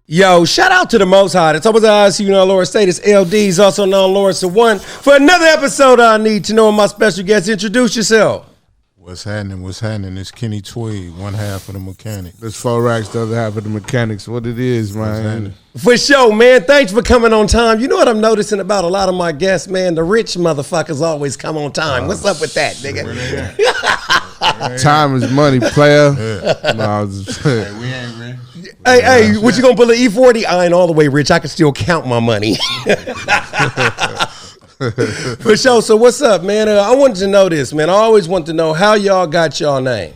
Yo, shout out to the Most High. It's always I see you know Lord Status LDs, also known Lawrence the One. For another episode I Need to Know, my special guest, introduce yourself. What's happening? It's Kenny Tweed, one half of the Mekanix. It's 4 racks, the other half of the Mekanix. What it is, man. For sure, man. Thanks for coming on time. You know what I'm noticing about a lot of my guests, man? The rich motherfuckers always come on time. What's up with that, nigga? Time is money, player. Yeah. No, Hey, we ain't rich. Hey, what you gonna pull an E40? I ain't all the way rich. I can still count my money. For sure. So what's up, man? I wanted to know this, man. I always want to know how y'all got y'all name.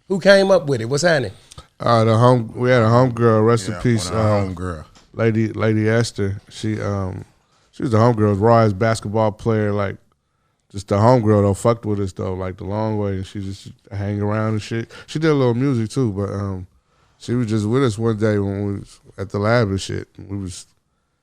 Who came up with it? What's happening? we had a homegirl, rest in peace. Homegirl. Lady Esther. She was the homegirl, raw as basketball player, like just the homegirl though, fucked with us though, like the long way, and she just hang around and shit. She did a little music too, but she was just with us one day when we was at the lab and shit. We was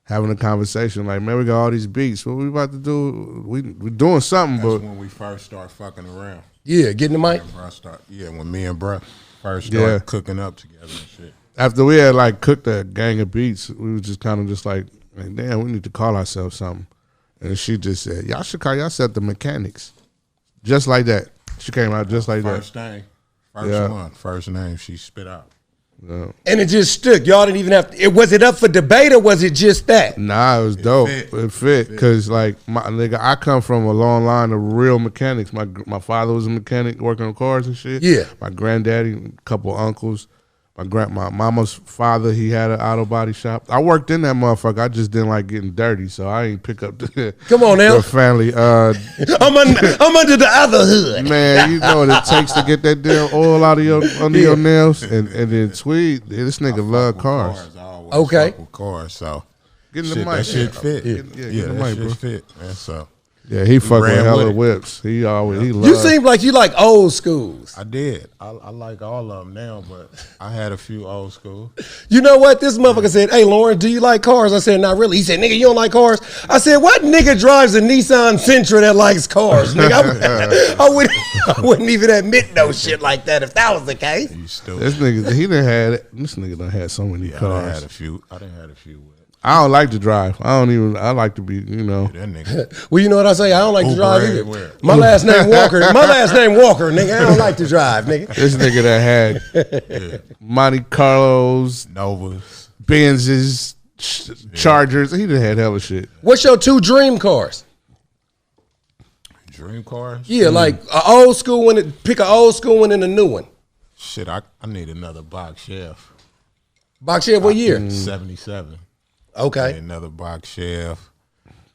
having a conversation like, man, we got all these beats. What we about to do? We doing something, That's but when we first start fucking around. Yeah, getting the mic. When me and bruh first started cooking up together and shit. after we had like cooked a gang of beats, we was just kind of just like, damn, we need to call ourselves something. And she just said, y'all should call yourself the Mekanix. Just like that. She came out just like First that. thing. First one. First name she spit out. Yeah. And it just stuck. Y'all didn't even have to. Was it up for debate or was it just that? Nah, it was dope. Fit. It fit because like my nigga, I come from a long line of real mechanics. My father was a mechanic working on cars and shit. Yeah. My granddaddy, a couple uncles. My mama's father, he had an auto body shop. I worked in that motherfucker. I just didn't like getting dirty, so I ain't pick up the Come on now. the family. I'm under the other hood. Man, you know what it takes to get that damn oil out of your nails, and then Tweed, this nigga love cars. I always Okay. fuck with cars, so Get in the shit, mic. that shit fit. Get in the that mic, shit bro. fit, man. So Yeah, he fuck with ran hella with it. whips. He You loves. seem like you like old schools. I did. I like all of them now, but I had a few old school. You know what? This motherfucker said, hey, Lauren, do you like cars? I said, not really. He said, nigga, you don't like cars? I said, what nigga drives a Nissan Sentra that likes cars? Nigga, I wouldn't even admit no shit like that if that was the case. You still This nigga done had so many I done cars. had a few. I done had a few with I don't like to drive. I like to be, you know. that nigga. Well, you know what I say? I don't like to Uber drive either. everywhere. My last name Walker. Nigga. I don't like to drive, nigga. This nigga that had Monte Carlos, Novas. Benzes, Chargers. He done had hella shit. What's your 2 dream cars? Dream cars? Yeah, like an old school one. Pick an old school one and a new one. Shit, I need another box chef. Box Chef, what year? 77. Okay. Need another box chef.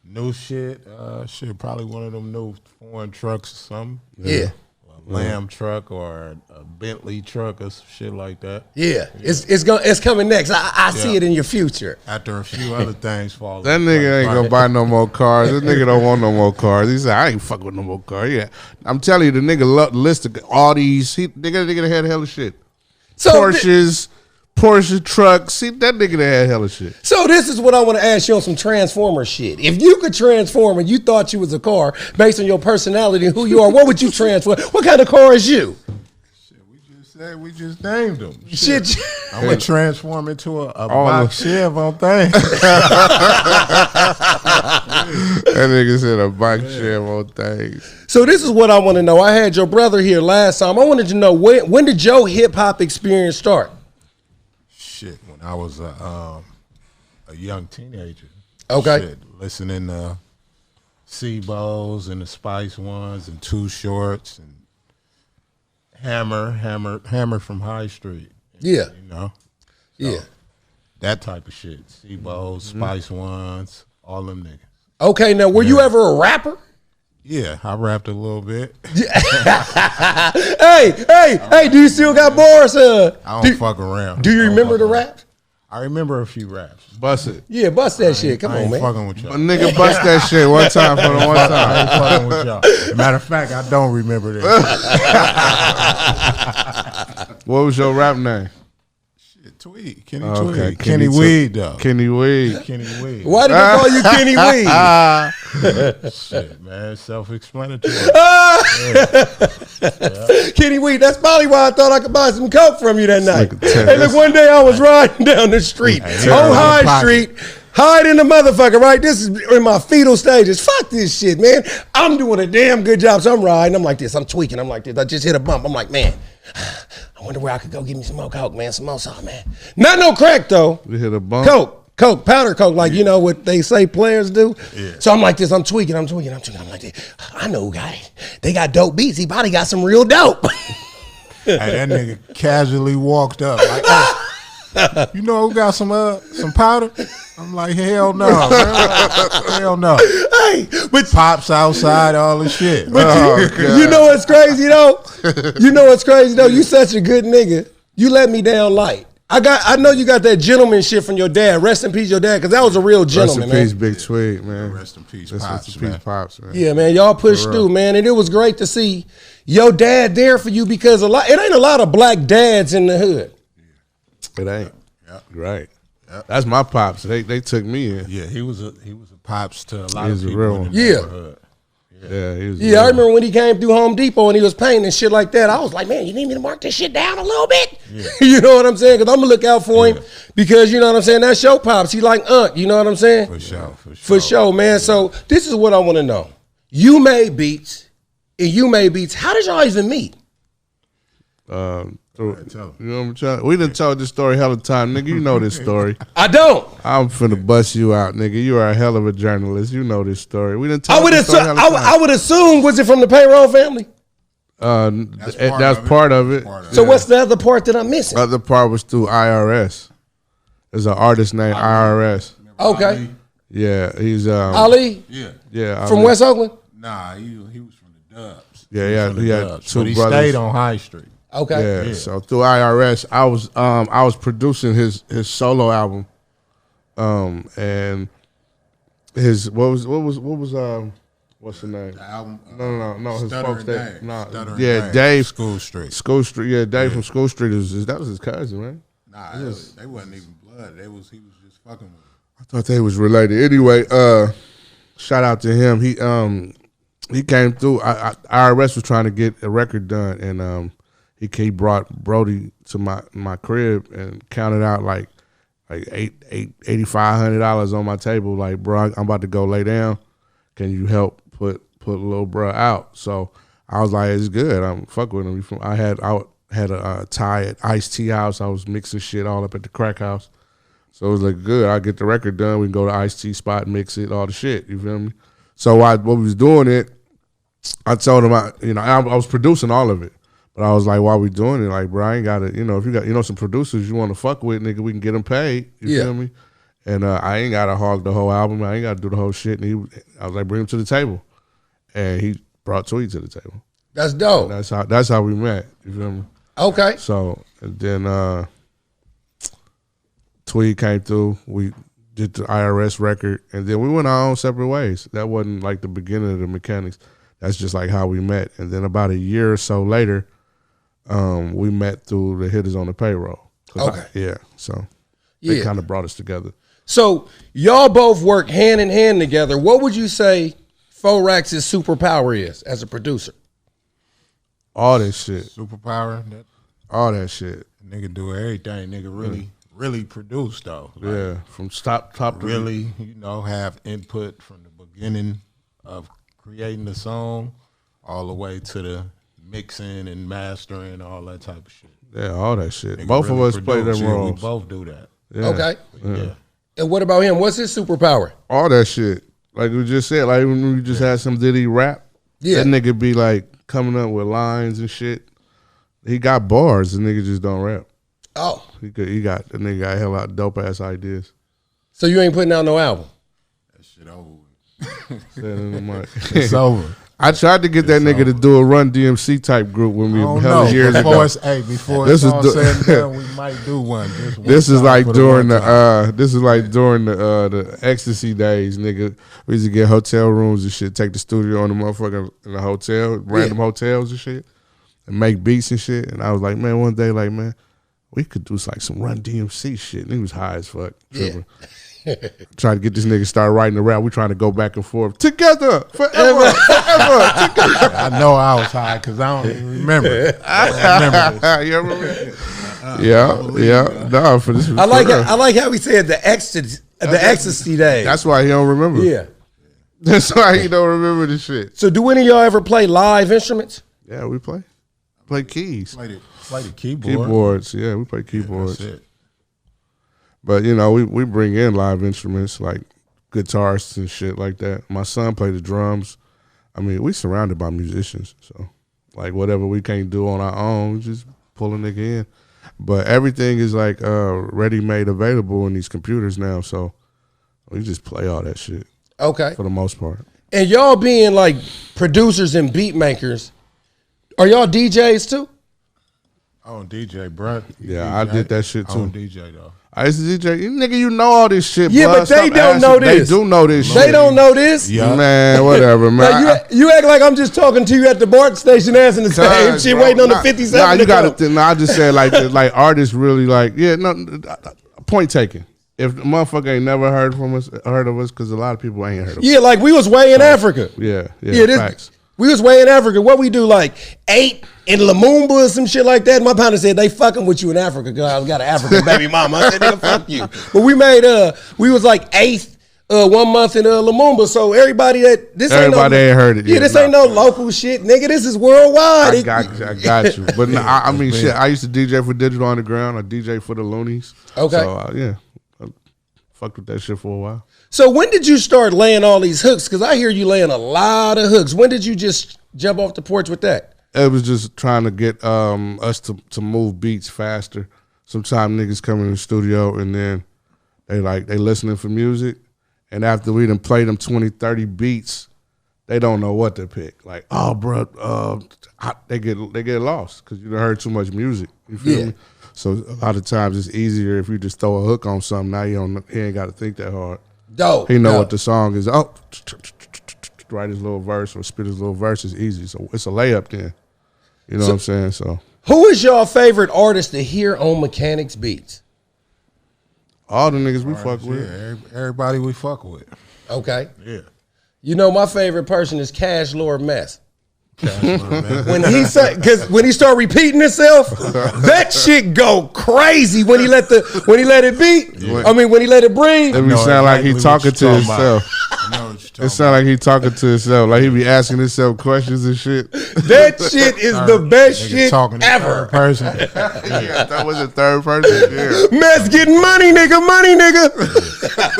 New shit. Shit, probably one of them new foreign trucks or something. Yeah. A Lamb truck or a Bentley truck or some shit like that. Yeah. It's coming next. I see it in your future. After a few other things fall. That nigga ain't gonna buy no more cars. This nigga don't want no more cars. He said, I ain't fuck with no more cars. Yeah. I'm telling you, the nigga listed all these. Nigga had hella shit. So Porsche trucks. See, that nigga that had hella shit. So this is what I want to ask you on some Transformer shit. If you could transform and you thought you was a car based on your personality and who you are, what would you transform? What kind of car is you? Shit, we just named them. Shit. I'm gonna transform into a box chef on things. That nigga said a bike share on things. So this is what I want to know. I had your brother here last time. I wanted to know when did your hip hop experience start? Shit, when I was a young teenager. Okay. Shit, listening to C-Bos and the Spice Ones and Too Shorts and Hammer from High Street. Yeah. You know? Yeah. That type of shit. C-Bos, Spice Ones, all them niggas. Okay, now were you ever a rapper? Yeah, I rapped a little bit. Hey, do you still got bars? I don't fuck around. Do you remember the rap? I remember a few raps. Bust it. Yeah, bust that shit. Come I on, ain't man. fucking with y'all. A nigga bust that shit one time for the one I time. ain't fucking with y'all. Matter of fact, I don't remember that. What was your rap name? Tweed. Kenny Okay, Tweed. Kenny Weed, though. Kenny Weed. Kenny Weed. Why did they call you Kenny Weed? Shit, man. Self-explanatory. Kenny Weed. That's probably why I thought I could buy some coke from you that night. like a Hey, look, one day I was riding down the street on High Street. Hide in the motherfucker, right? This is in my fetal stages. Fuck this shit, man. I'm doing a damn good job. So I'm riding. I'm like this. I'm tweaking. I'm like this. I just hit a bump. I'm like, man, I wonder where I could go get me some more coke, man. Some more salt, man. Not no crack, though. You hit a bump? Coke, powder coke, like you know what they say players do. Yeah. So I'm like this. I'm tweaking. I'm like this. I know who got it. They got dope beats. He probably got some real dope. Hey, that nigga casually walked up like, hey, you know who got some powder? I'm like, hell no, man. Hell no. Hey, but Pops outside, all the shit. But you know what's crazy though? You such a good nigga. You let me down light. I know you got that gentleman shit from your dad. Rest in peace, your dad, because that was a real gentleman, Rest in peace, man. Big Tweed, man. Rest in peace, Pops, man. Yeah, man, y'all pushed through, man, and it was great to see your dad there for you because it ain't a lot of black dads in the hood. It ain't. Right. Yep. That's my pops. They took me in. Yeah, he was a pops to a lot of people. Real in the one. neighborhood. Yeah, he was. Yeah, I remember when he came through Home Depot and he was painting and shit like that. I was like, man, you need me to mark this shit down a little bit? Yeah. You know what I'm saying? Because I'm going to look out for him because, you know what I'm saying, that's your pops. He like you know what I'm saying? For sure, man. So this is what I want to know. You made beats. How did y'all even meet? You know what I'm trying? We done told this story hell of a time, nigga. You know this story. I don't. I'm finna bust you out, nigga. You are a hell of a journalist. You know this story. We done I told this story hell of a time. I would assume, was it from the payroll family? That's part of it. So what's the other part that I'm missing? Other part was through IRS. There's an artist named IRS. Okay. Ali? Yeah, he's Ali? Yeah. From Ali. West Oakland? Nah, he was from the Dubs. Yeah, he had two but he brothers. stayed on High Street. Okay. Yeah, so through IRS, I was producing his solo album, and his what's the name? The album. No, his folks. Dave. Dave. School Street. Yeah, Dave from School Street that was his cousin, right? Nah, they wasn't even blood. He was just fucking with him. I thought they was related. Anyway, shout out to him. He came through. IRS was trying to get a record done, and he brought Brody to my crib and counted out like $8,500 on my table. Like, bro, I'm about to go lay down. Can you help put little bro out? So I was like, it's good. I'm fuck with him. I had a tie at Ice Tea House. I was mixing shit all up at the crack house. So it was like, good. I get the record done. We can go to Ice Tea spot, mix it, all the shit. You feel me? So while we was doing it, I told him I was producing all of it. But I was like, while we doing it, like, bro, I ain't got to, if you got, some producers you want to fuck with, nigga, we can get them paid. You feel me? And I ain't got to hog the whole album. I ain't got to do the whole shit. And I was like, bring him to the table. And he brought Tweed to the table. That's dope. And that's how we met. You feel me? Okay. So, and then Tweed came through. We did the IRS record. And then we went our own separate ways. That wasn't like the beginning of the Mekanix. That's just like how we met. And then about a year or so later, we met through the Hitters on the Payroll. Okay. So they kind of brought us together. So y'all both work hand in hand together. What would you say Forax's superpower is as a producer? All that shit. Superpower. All that shit. Nigga do everything. Nigga really produce though. Like, yeah, from top to really, have input from the beginning of creating the song all the way to the mixing and mastering, all that type of shit. Yeah, all that shit. Nigga both really of us play them roles. We both do that. Yeah. Okay. Yeah. And what about him? What's his superpower? All that shit. Like we just said, like when we just had some Diddy rap, that nigga be like coming up with lines and shit. He got bars, the nigga just don't rap. Oh. The nigga got a hell lot of dope ass ideas. So you ain't putting out no album? That shit over with. It's over. I tried to get that nigga to do a Run DMC type group when we held years ago. Before it's all said and done, we might do one. This is like during the ecstasy days, nigga. We used to get hotel rooms and shit, take the studio on the motherfucker in the hotel, random hotels and shit, and make beats and shit. And I was like, man, one day, like, man, we could do like some Run DMC shit. And he was high as fuck. Yeah. Trying to get this nigga started writing a rap. We trying to go back and forth. Together, forever, forever, together. I know I was high because I don't even remember. I remember this. You remember it? Yeah. No, for this. I like how he said the ecstasy days. That's why he don't remember. Yeah. That's why he don't remember the shit. So do any of y'all ever play live instruments? Yeah, we play. Play keys. Play the keyboard. Keyboards, yeah, we play keyboards. That's it. But you know, we bring in live instruments like guitarists and shit like that. My son played the drums. I mean, we surrounded by musicians, so like whatever we can't do on our own, we just pull a nigga in. But everything is like ready made available in these computers now, so we just play all that shit. Okay. For the most part. And y'all being like producers and beat makers, are y'all DJs too? I don't DJ, bro. Yeah, I did that shit too. I don't DJ though. I used to DJ. Nigga, you know all this shit, yeah, bro. But they don't know this. They do know this shit. They don't know this? Yeah. Man, whatever, man. Like you act like I'm just talking to you at the BART station asking the same shit, waiting on the 57. Nah, you got to. I just said like artists really like, yeah, no, point taken. If the motherfucker ain't never heard of us, because a lot of people ain't heard of us. Yeah, like we was way in Africa. Yeah, facts. We was way in Africa. What we do, like 8 in Lumumba or some shit like that. My partner said they fucking with you in Africa because I got an African baby mama. I said, nigga, fuck you. But we made we was like 8th 1 month in Lumumba. So everybody ain't heard it. Yeah, this ain't no local shit, nigga. This is worldwide. I got you. But no, I mean, shit. I used to DJ for Digital Underground. I DJ for the Loonies. Okay. So yeah, I fucked with that shit for a while. So when did you start laying all these hooks? Because I hear you laying a lot of hooks. When did you just jump off the porch with that? It was just trying to get us to move beats faster. Sometimes niggas come in the studio and then they listening for music. And after we done played them 20, 30 beats, they don't know what to pick. Like, oh, bro, they get lost because you done heard too much music. You feel me? So a lot of times it's easier if you just throw a hook on something. Now he ain't got to think that hard. Dope. He know what the song is. Oh, write his little verse or spit his little verse is easy. So it's a layup then. You know what I'm saying? So who is your favorite artist to hear on Mekanix beats? All the niggas we fuck with. Yeah, everybody we fuck with. Okay. Yeah. You know my favorite person is Cash Lord Mess. When he start repeating himself, that shit go crazy when he let it beat. Yeah. I mean when he let it breathe. It sound like he talking to himself. It sound like he talking to himself, like he be asking himself questions and shit. That shit is the best shit ever. Person. Yeah, that was a third person. Yeah. Mess getting money, nigga.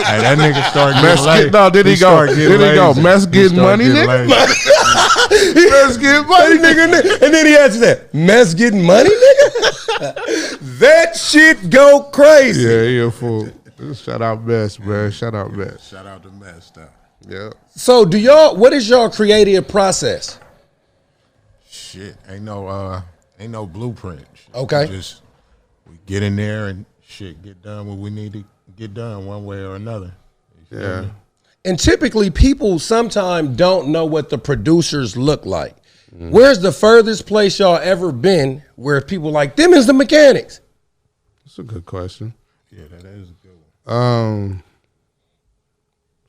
Hey, that nigga started getting lazy. No, did he go? Mess getting money, nigga. Mess getting money, nigga. And then he answered that. Mess getting money, nigga. That shit go crazy. Yeah, he a fool. Shout out Mess, man. Shout out Mess. Shout out to Mess, though. Yeah. So what is your creative process? Shit, ain't no blueprint. Shit. Okay. We get in there and shit get done what we need to get done one way or another. Yeah. And typically people sometimes don't know what the producers look like. Mm. Where's the furthest place y'all ever been where people like them is the Mekanix? That's a good question. Yeah, that is a good one.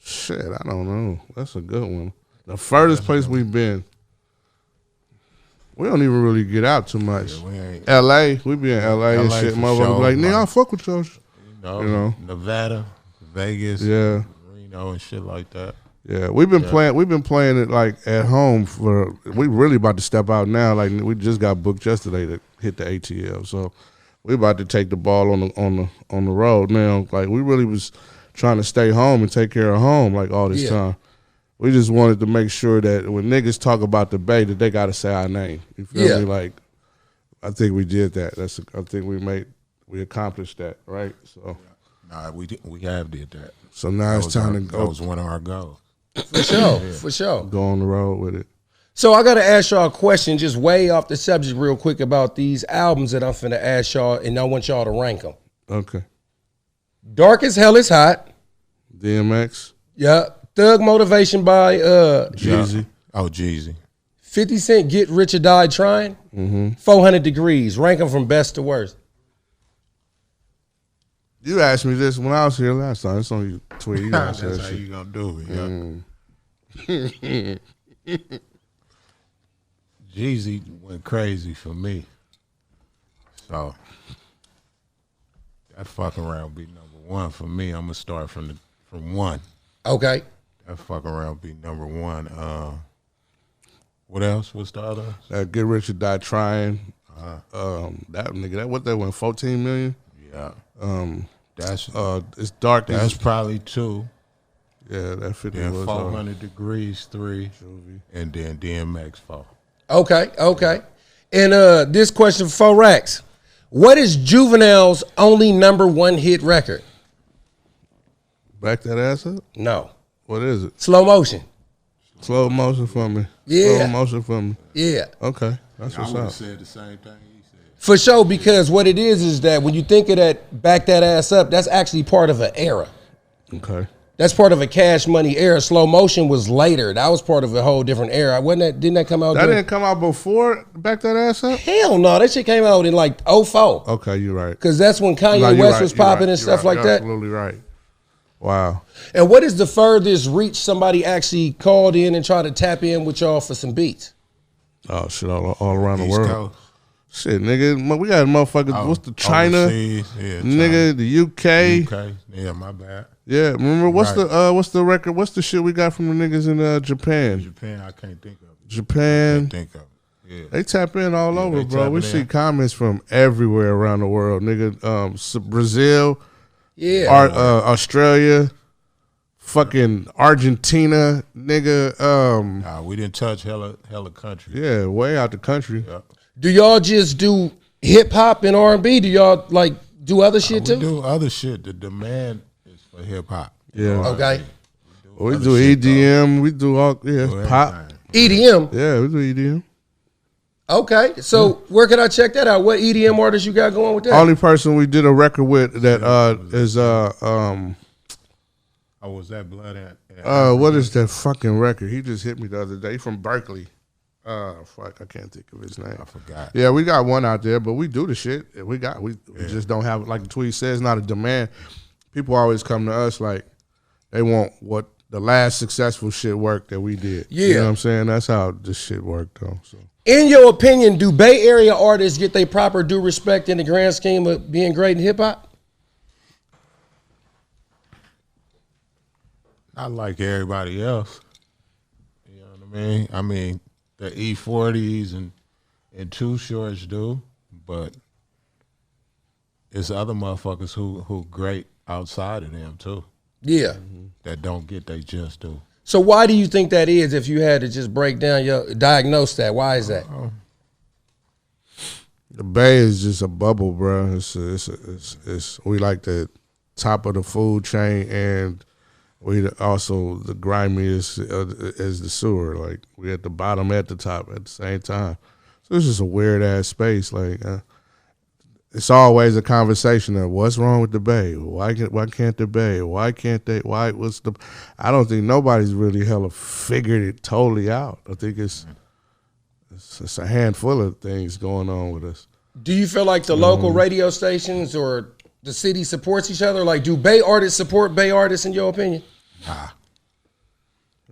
Shit, I don't know. That's a good one. The furthest place we've been, we don't even really get out too much. Yeah, LA, we be in LA and shit. Motherfuckers like, nigga, I fuck with y'all. You know, Nevada, Vegas, yeah, Reno and shit like that. Yeah, we've been playing it like at home we really about to step out now. Like we just got booked yesterday to hit the ATL. So we about to take the ball on the road now. Like we really was trying to stay home and take care of home like all this time. We just wanted to make sure that when niggas talk about the Bay that they gotta say our name. You feel me? Like I think we did that. I think we accomplished that, right? So nah, we have did that. So now it's time to go. That was one of our goals. For sure, for sure. Go on the road with it. So I gotta ask y'all a question, just way off the subject real quick about these albums that I'm finna ask y'all, and I want y'all to rank them. Okay. Dark as Hell is Hot. DMX. Yeah. Thug Motivation by Jeezy. Oh, Jeezy. 50 Cent Get Rich or Die Trying. 400 Degrees. Rank them from best to worst. You asked me this when I was here last time. It's on you, tweet. You That's that how shit. you gonna do it. Yeah. Jeezy went crazy for me, so that fuck around be number one for me. I'm gonna start from one. Okay. That fuck around be number one. What else? What's the other? Get Rich or Die Trying. That nigga, that what they went 14 million. Yeah. That's It's dark. that's probably two. Yeah, that 50 Then was 400 Degrees 3, and then DMX 4. Okay. And this question for Rax. What is Juvenile's only #1 hit record? Back that ass up. No. What is it? Slow Motion. Slow motion for me. Yeah. Slow motion for me. Yeah. Okay, that's I what's would have up. said the same thing he said. For sure, because what it is that when you think of that, back that ass up, that's actually part of an era. Okay. That's part of a Cash Money era. Slow Motion was later. That was part of a whole different era. Wasn't that? Didn't that come out? That didn't come out before Back That Ass Up? Hell no. That shit came out in like 04. Okay, you're right. Because that's when Kanye No, you're West right, was you're popping right, and you're stuff right, like you're that. Absolutely right. Wow. And what is the furthest reach somebody actually called in and tried to tap in with y'all for some beats? Oh, shit, all around the East world. Coast. Shit, nigga, we got motherfuckers. What's the China? Overseas, yeah, Nigga, the UK. UK. Yeah, my bad. Yeah, remember what's Right. what's the record? What's the shit we got from the niggas in Japan? Japan, I can't think of it. Japan. Can't think of it. Yeah. They tap in all over, they bro. We tapping see in. comments from everywhere around the world, nigga. Brazil, Yeah. Australia, fucking Argentina, nigga. Nah, we didn't touch hella country. Yeah, way out the country. Yeah. Do y'all just do hip hop and R&B? Do y'all like do other shit We too? do other shit. The demand is for hip hop. Yeah. Okay. We other do shit, EDM. We do all pop. Everything. EDM. Yeah, we do EDM. Okay. So where can I check that out? What EDM artists you got going with that? Only person we did a record with that is Oh, was that Blood at? what is that fucking record? He just hit me the other day. He from Berkeley. Fuck, I can't think of his name. I forgot. Yeah, we got one out there, but we do the shit. We just don't have, like the tweet says, not a demand. People always come to us like they want what the last successful shit worked that we did. Yeah. You know what I'm saying? That's how this shit worked though. So In your opinion, do Bay Area artists get their proper due respect in the grand scheme of being great in hip hop? Not like everybody else. You know what I mean? I mean, the E40s and Too Shorts do, but it's other motherfuckers who great outside of them too Yeah. that don't get they just do. So why do you think that is? If you had to just break down diagnose that, why is that? the Bay is just a bubble, bro. It's we like the top of the food chain, and we also the grimiest as the sewer. Like we at the bottom at the top at the same time. So it's just a weird ass space. Like it's always a conversation of what's wrong with the Bay. Why can't the Bay? Why can't they? Why what's the? I don't think nobody's really hella figured it totally out. I think it's a handful of things going on with us. Do you feel like the local radio stations or the city supports each other? Like, do Bay artists support Bay artists in your opinion?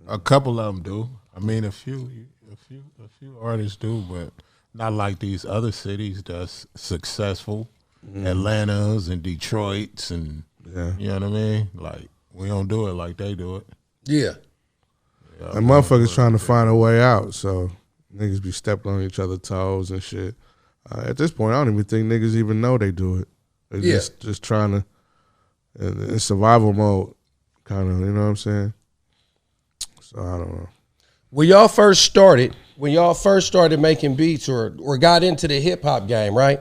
A couple of them do. I mean, a few artists do, but not like these other cities that's successful, Atlanta's and Detroit's, and you know what I mean. Like we don't do it like they do it. Yeah. And motherfuckers trying to find a way out, so niggas be stepping on each other's toes and shit. At this point, I don't even think niggas even know they do it. They're just trying to, in survival mode, kind of, you know what I'm saying? So I don't know. When y'all first started making beats or got into the hip hop game, right?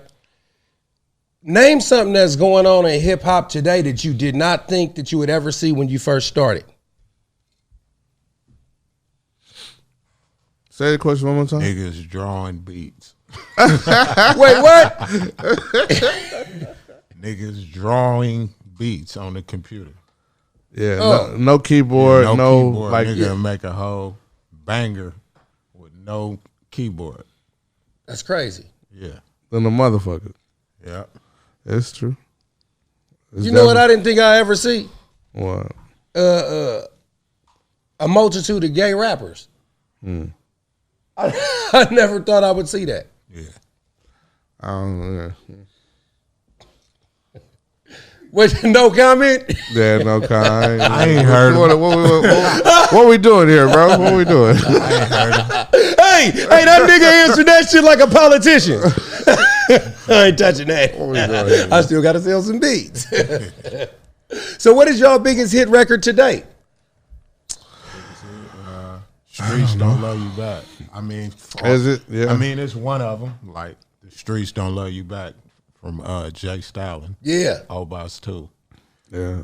Name something that's going on in hip hop today that you did not think that you would ever see when you first started. Say the question one more time. Niggas drawing beats. Wait, what? Niggas drawing beats on the computer. Yeah, no keyboard, no keyboard. like Nigga make a whole banger with no keyboard. That's crazy. Yeah, than the motherfucker. yeah. It's true. You know what I didn't think I ever see? What? A multitude of gay rappers. I never thought I would see that. Yeah. I don't know. Wait, no comment? Yeah, no comment. I ain't heard him. What we doing here, bro? What we doing? I ain't heard him. Hey, that nigga answered that shit like a politician. I ain't touching that. What we doing here? I still got to sell some beats. So what is y'all biggest hit record to date? Streets don't love you back. I mean, Is it? Yeah. I mean, it's one of them. Like the Streets Don't Love You Back from Jay Stalin. Yeah. Obas too. Yeah.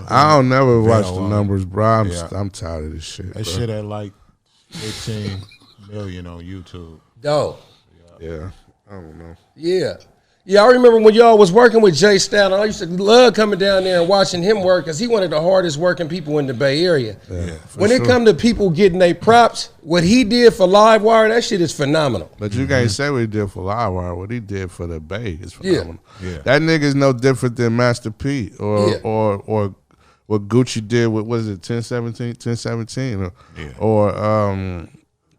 I I don't never watch the on. numbers, bro. Yeah. I'm tired of this shit. That bro. shit at like 15 million on YouTube. Dope. Yeah. I don't know. Yeah. Yeah, I remember when y'all was working with Jay Stalin. I used to love coming down there and watching him work because he one of the hardest working people in the Bay Area. Yeah. When it come to people getting their props, what he did for Livewire, that shit is phenomenal. But you can't say what he did for Livewire. What he did for the Bay is Yeah. phenomenal. Yeah. That nigga's no different than Master P or what Gucci did with, what is it, 1017 or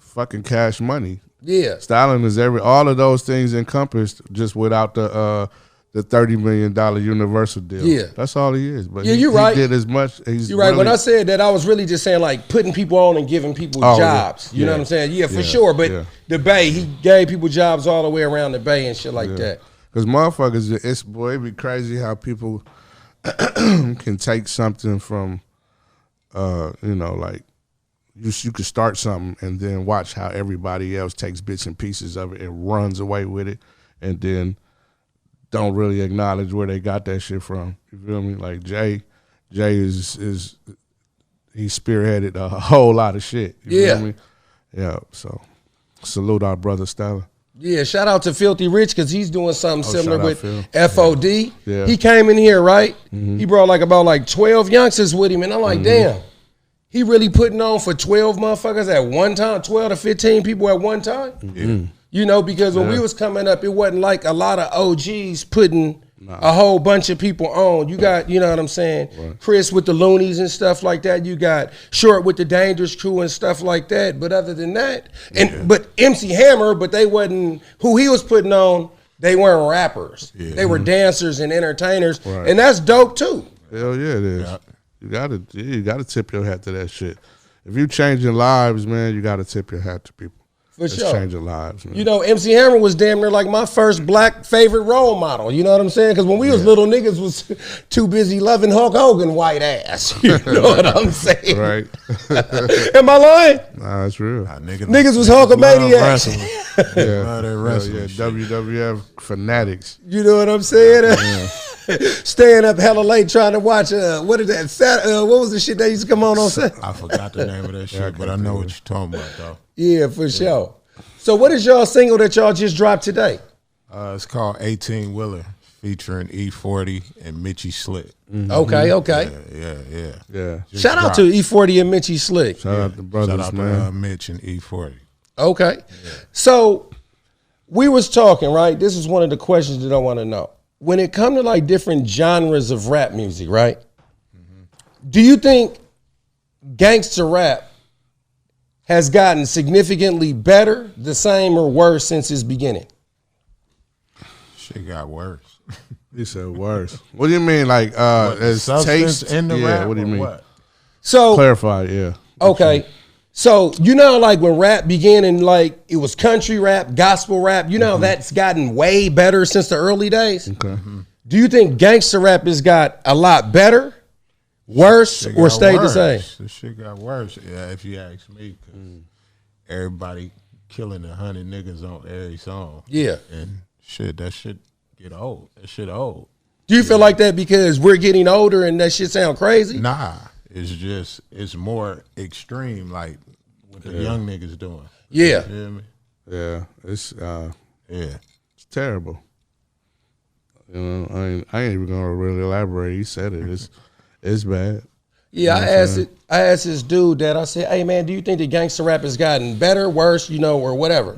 fucking Cash Money. Yeah. Styling is all of those things encompassed just without the $30 million Universal deal. Yeah. That's all he is. But Yeah, he, you're right. He did as much. You're right. When I said that, I was really just saying like putting people on and giving people jobs. Yeah. You know what I'm saying? Yeah, for sure. But the Bay, he gave people jobs all the way around the Bay and shit like that. Because motherfuckers, it be crazy how people can take something from, like, you could start something and then watch how everybody else takes bits and pieces of it and runs away with it, and then don't really acknowledge where they got that shit from. You feel me? Like Jay is he spearheaded a whole lot of shit. You feel me? Yeah. So salute our brother Stella. Yeah, shout out to Filthy Rich because he's doing something similar with Phil. FOD. Yeah. He came in here, right? He brought about 12 youngsters with him, and I'm like, damn. He really putting on for 12 motherfuckers at one time, 12 to 15 people at one time. Yeah. You know, because when we was coming up, it wasn't like a lot of OGs putting a whole bunch of people on. You got, you know what I'm saying, Chris with the Loonies and stuff like that. You got Short with the Dangerous Crew and stuff like that. But other than that, but MC Hammer, but they wasn't, who he was putting on, they weren't rappers. Yeah. They were dancers and entertainers. And that's dope too. Hell yeah, it is. Yeah. You gotta tip your hat to that shit. If you changing lives, man, you gotta tip your hat to people. For It's sure. changing lives, man. You know, MC Hammer was damn near like my first black favorite role model. You know what I'm saying? Because when we was little, niggas was too busy loving Hulk Hogan white ass. You know what I'm saying? Right? Am I lying? Nah, that's real. Niggas was Hulkamaniacs. Yeah, that wrestling. Yeah, shit. WWF fanatics. You know what I'm saying? Staying up hella late trying to watch what is that? What was the shit that used to come on set? I forgot the name of that shit, but I know what you're talking about though. Yeah, for sure. So what is y'all single that y'all just dropped today? It's called 18 Wheeler, featuring E40 and Mitchie Slick. Okay. Yeah. Just Shout out dropped. to E40 and Mitchie Slick. Shout out to brothers, Shout out man. to Mitch and E40. Okay. So we was talking, right? This is one of the questions that I want to know. When it comes to like different genres of rap music, right? Do you think gangster rap has gotten significantly better, the same, or worse since its beginning? Shit got worse. He said worse. What do you mean, like as Substance taste in the yeah, rap? what do you or mean? What? So Clarify, yeah. okay. So you know, like when rap began and like it was country rap, gospel rap, you know, that's gotten way better since the early days. Okay. Do you think gangster rap has got a lot better, worse, Shit or got stayed the worse. same? The shit got worse. Yeah, if you ask me, 'cause everybody killing 100 niggas on every song. Yeah. And shit, that shit get old. That shit old. Do you feel like that because we're getting older and that shit sound crazy? Nah, it's more extreme, like what the young niggas doing. Yeah. You feel me? Yeah. It's Yeah. terrible. You know, I ain't even gonna really elaborate. He said it. It's bad. Yeah, I asked this dude that, I said, hey man, do you think the gangster rap has gotten better, worse, you know, or whatever?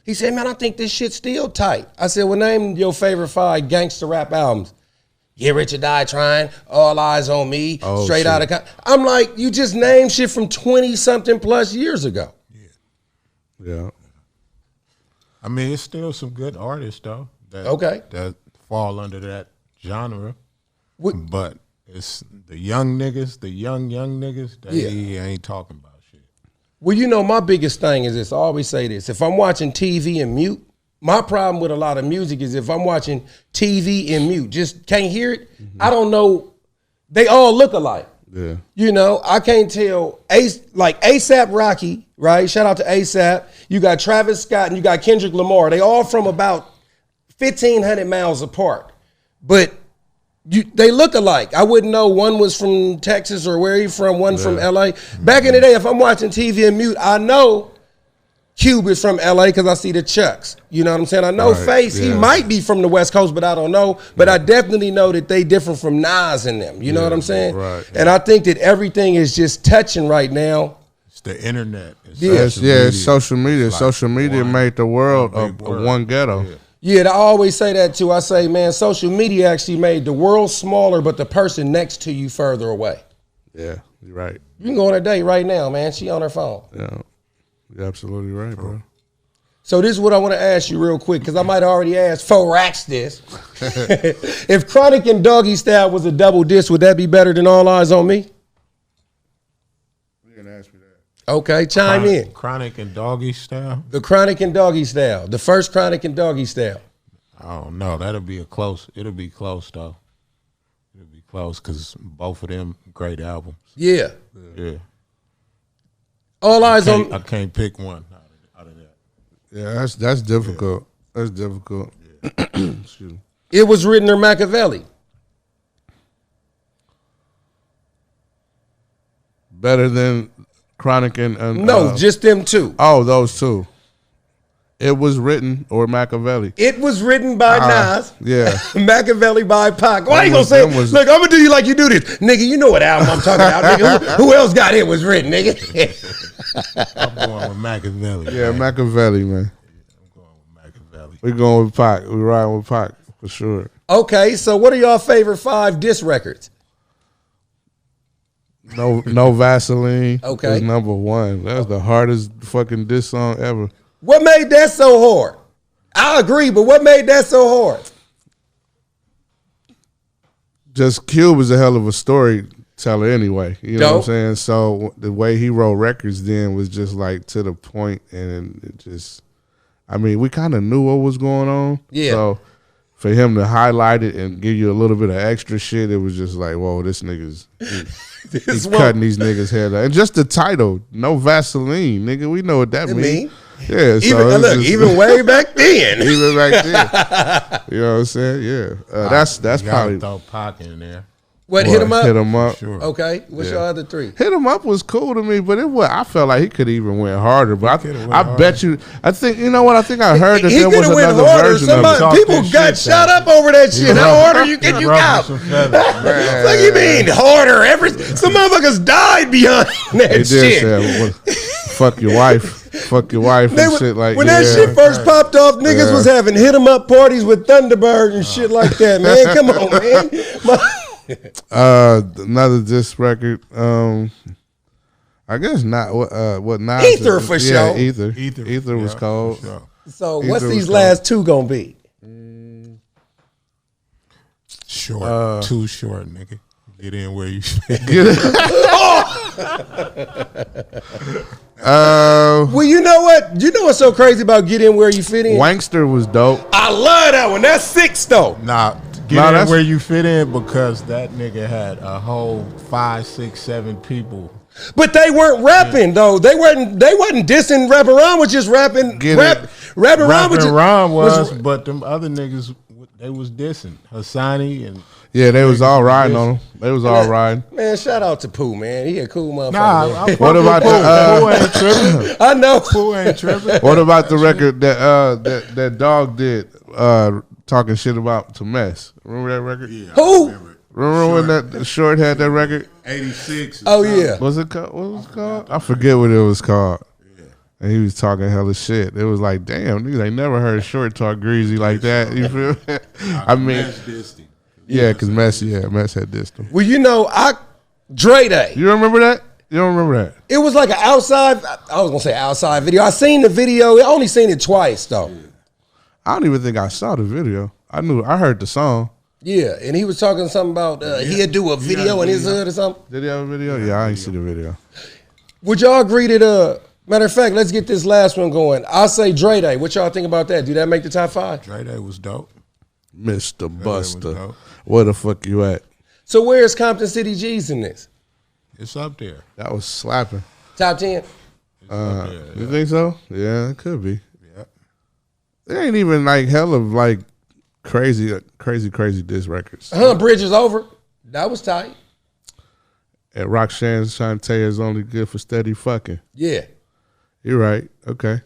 He said, man, I think this shit's still tight. I said, well, name your favorite 5 gangster rap albums. Get Rich or Die Trying, All Eyes on Me, Oh, Straight shit. Out of I'm like, you just named shit from 20-something plus years ago. Yeah. I mean, it's still some good artists though. That fall under that genre. But it's the young niggas, the young niggas. They ain't talking about shit. Well, you know, my biggest thing is this. I always say this. If I'm watching TV and mute, my problem with a lot of music is if I'm watching TV and mute, just can't hear it, I don't know. They all look alike. Yeah. You know, I can't tell. Like ASAP Rocky, right? Shout out to ASAP. You got Travis Scott and you got Kendrick Lamar. They all from about 1,500 miles apart. But they look alike. I wouldn't know one was from Texas or where he from, one from LA. Back in the day, if I'm watching TV and mute, I know Cube is from LA because I see the Chucks. You know what I'm saying? I know Face, he might be from the West Coast, but I don't know. But I definitely know that they different from Nas and them. You know what I'm saying? Right. And I think that everything is just touching right now. It's the internet. It's social media. Like social media made the world a one ghetto. Yeah, I always say that too. I say, man, social media actually made the world smaller, but the person next to you further away. Yeah, you're right. You can go on a date right now, man. She on her phone. Yeah, you're absolutely right, bro. So this is what I want to ask you real quick, because I might have already asked 4 racks this. If Chronic and Doggy Style was a double disc, would that be better than All Eyes on Me? You can ask me that. Okay, chime in. Chronic and Doggy Style? The Chronic and Doggy Style. The first Chronic and Doggy Style. I don't know. It'll be close, though. It'll be close, because both of them great albums. Yeah. Yeah. All Eyes on... I can't pick one out of that. Yeah, that's difficult. Yeah. That's difficult. Yeah. Excuse me. It Was Written or Machiavelli? Better than Chronic and no, just them two. Oh, those two. It Was Written or Machiavelli. It Was Written by Nas. Yeah. Machiavelli by Pac. Why you gonna say it? Look, I'm gonna do you like you do this. Nigga, you know what album I'm talking about, nigga. Who else got It Was Written, nigga? I'm going with Machiavelli. Yeah, man. Machiavelli, man. I'm going with Machiavelli. We're going with Pac. We're riding with Pac for sure. Okay, so what are y'all favorite 5 diss records? No Vaseline. Okay. Is number 1. That's the hardest fucking diss song ever. What made that so hard? I agree, but what made that so hard? Just Cube was a hell of a storyteller anyway. You know what I'm saying? So the way he wrote records then was just like to the point, and it just, I mean, we kind of knew what was going on. Yeah. So for him to highlight it and give you a little bit of extra shit, it was just like, whoa, this nigga's he's cutting these niggas' head out. And just the title, No Vaseline, nigga, we know what that means. Yeah, even way back then. Even back then. You know what I'm saying? Yeah. That's probably throw Pac in there. What, Hit 'Em Up? Hit 'Em Up. Sure. Okay. What's your other 3? Hit 'Em Up was cool to me, but it was, I felt like he could even went harder. But I bet you, I think, you know what? I think I heard that there was another version of it. People got shot up over that shit. How harder you can you out? What you mean harder? Some motherfuckers died behind that shit. Say, fuck your wife. Fuck your wife and shit like that. When that shit first popped off, niggas was having Hit 'Em Up parties with Thunderbird and shit like that, man. Come on, man. Another disc record. I guess not. What not? Ether for sure. Ether was called. Sure. So what's these last 2 gonna be? Short, too short, nigga. Get in where you fit. Well, you know what? You know what's so crazy about Get In Where You Fit In? Wankster was dope. I love that one. That's 6 though. Get in where you fit in, because that nigga had a whole 5, 6, 7 people. But they weren't rapping though. They wasn't dissing. Rapper Ron was just rapping. Rapper Ron was, but them other niggas, they was dissing Hassani and. Yeah, they was all riding on him. They was all riding. Man, shout out to Pooh, man. He a cool motherfucker. Nah, what about Pooh ain't tripping. I know. Pooh ain't tripping. What about the record that Dog did, talking shit about to Mess? Remember that record? Yeah. Who? Remember when that Short had that record? 86. Oh yeah. What was it called? I forget what it was called. And he was talking hella shit. It was like, damn, niggas ain't never heard Short talk greasy like that. You feel me? I mean, Yeah, because Mess had this them. Well, you know, Dre Day. You remember that? You don't remember that? It was like an outside. I was gonna say outside video. I seen the video. I only seen it twice though. I don't even think I saw the video. I heard the song. Yeah, and he was talking something about he'd do a video in his hood or something. Did he have a video? Yeah, I ain't see the video. Would y'all agree that matter of fact, let's get this last one going. I'll say Dre Day. What y'all think about that? Do that make the top 5? Dre Day was dope. Mr. Buster. Where the fuck you at? So where's Compton City G's in this? It's up there. That was slapping. Top 10? You think so? Yeah, it could be. Yeah. There ain't even like hell of like crazy diss records. Bridge is over. That was tight. And Roxanne's trying to tell you it's only good for steady fucking. Yeah. You're right. Okay.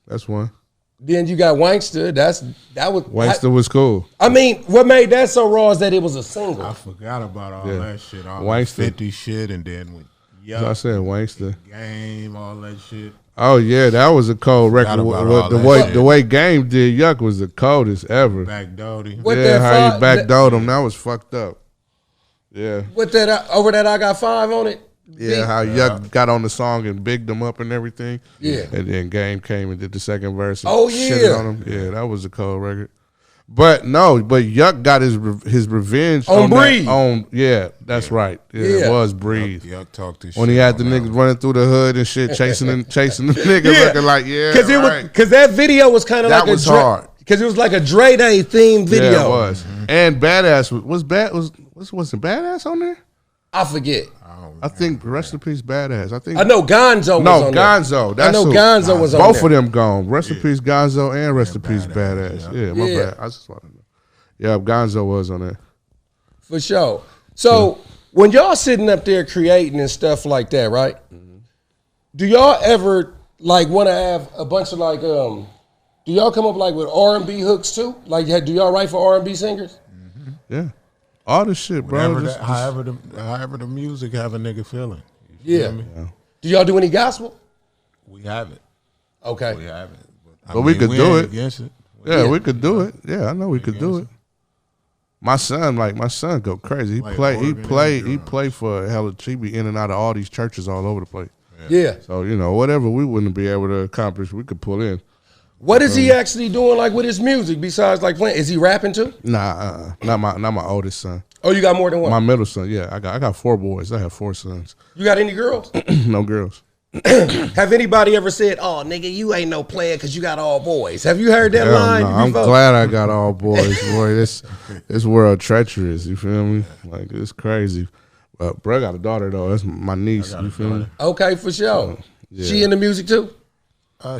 That's one. Then you got Wankster. Wankster was cool. I mean, what made that so raw is that it was a single. I forgot about all that shit. All Wankster. that 50 shit, and then with I said Wankster. Game, all that shit. Oh yeah, that was a cold record. The way Game did Yuck was the coldest ever. Backdoored. How he backdoored him, that was fucked up. Yeah. With that over that I got 5 on it. Yeah, how Yuck got on the song and bigged them up and everything. Yeah. And then Game came and did the second verse. And shitted on him. Yeah, that was a cold record. But Yuck got his revenge on Breathe. That's right. Yeah, it was Breathe. Yuck talked this when shit he had the niggas running through the hood and shit, chasing the niggas, looking like because that video was kind of like was hard. Because it was like a Dre Day themed video. Yeah, it was. And Badass wasn't Badass on there? I forget. I think Rest in Peace Badass. I know Gonzo was on there. Gonzo. I know Gonzo was on there. Both of them gone. Rest in Peace Gonzo and Rest in Peace Badass. Yeah, my bad. I just want to know. Yeah, Gonzo was on there. For sure. So when y'all sitting up there creating and stuff like that, right? Do y'all ever like want to have a bunch of like do y'all come up like with R&B hooks too? Like do y'all write for R&B singers? Yeah. All the shit, bro. However the music have a nigga feeling. Yeah. Do y'all do any gospel? We have it. Okay. We have it. But we could do it. Against it. Yeah, we could do it. Yeah, I know we could do it. My son go crazy. He play for hella. He be in and out of all these churches all over the place. Yeah. So whatever we wouldn't be able to accomplish, we could pull in. What is he actually doing like with his music besides like playing? Is he rapping too? Nah, not my oldest son. Oh, you got more than one? My middle son, yeah. I got 4 boys. I have 4 sons. You got any girls? No girls. Have anybody ever said, "Oh, nigga, you ain't no player because you got all boys"? Have you heard that line? No, I'm glad I got all boys, boy. This world treacherous. You feel me? Like it's crazy. But bro, I got a daughter though. That's my niece. You feel me? Okay, for sure. She into music too?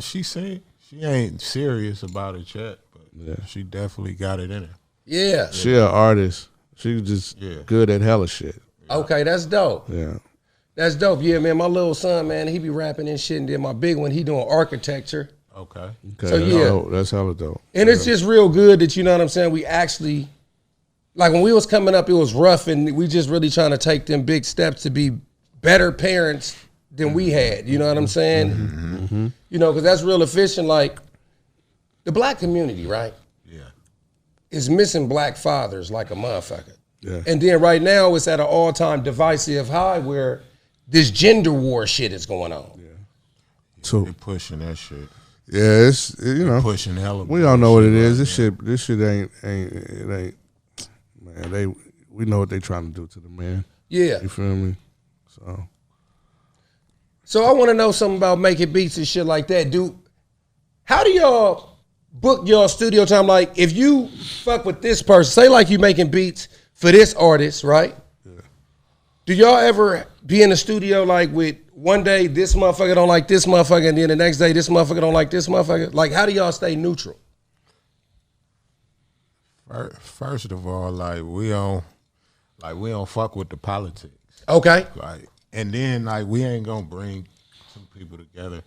She sing. She ain't serious about it yet, but she definitely got it in her. Yeah. She an artist. She just good at hella shit. Okay, that's dope. Yeah. That's dope. Yeah, man, my little son, man, he be rapping and shit, and then my big one, he doing architecture. Okay. So that's hella dope. And it's just real good that, you know what I'm saying, we actually, like when we was coming up, it was rough, and we just really trying to take them big steps to be better parents than we had. You know what I'm saying? You know, because that's real efficient. Like the black community, right? Yeah. Is missing black fathers like a motherfucker. Yeah. And then right now it's at an all-time divisive high where this gender war shit is going on. Yeah. They're pushing that shit. Yeah, it's pushing hella. We all know what it is. This shit ain't man. We know what they trying to do to the man. Yeah. You feel me? So I want to know something about making beats and shit like that. How do y'all book your studio time? Like if you fuck with this person, say like you making beats for this artist, right? Yeah. Do y'all ever be in the studio like with one day this motherfucker don't like this motherfucker, and then the next day this motherfucker don't like this motherfucker? Like how do y'all stay neutral? First of all, we don't fuck with the politics. Okay. And then we ain't gonna bring some people together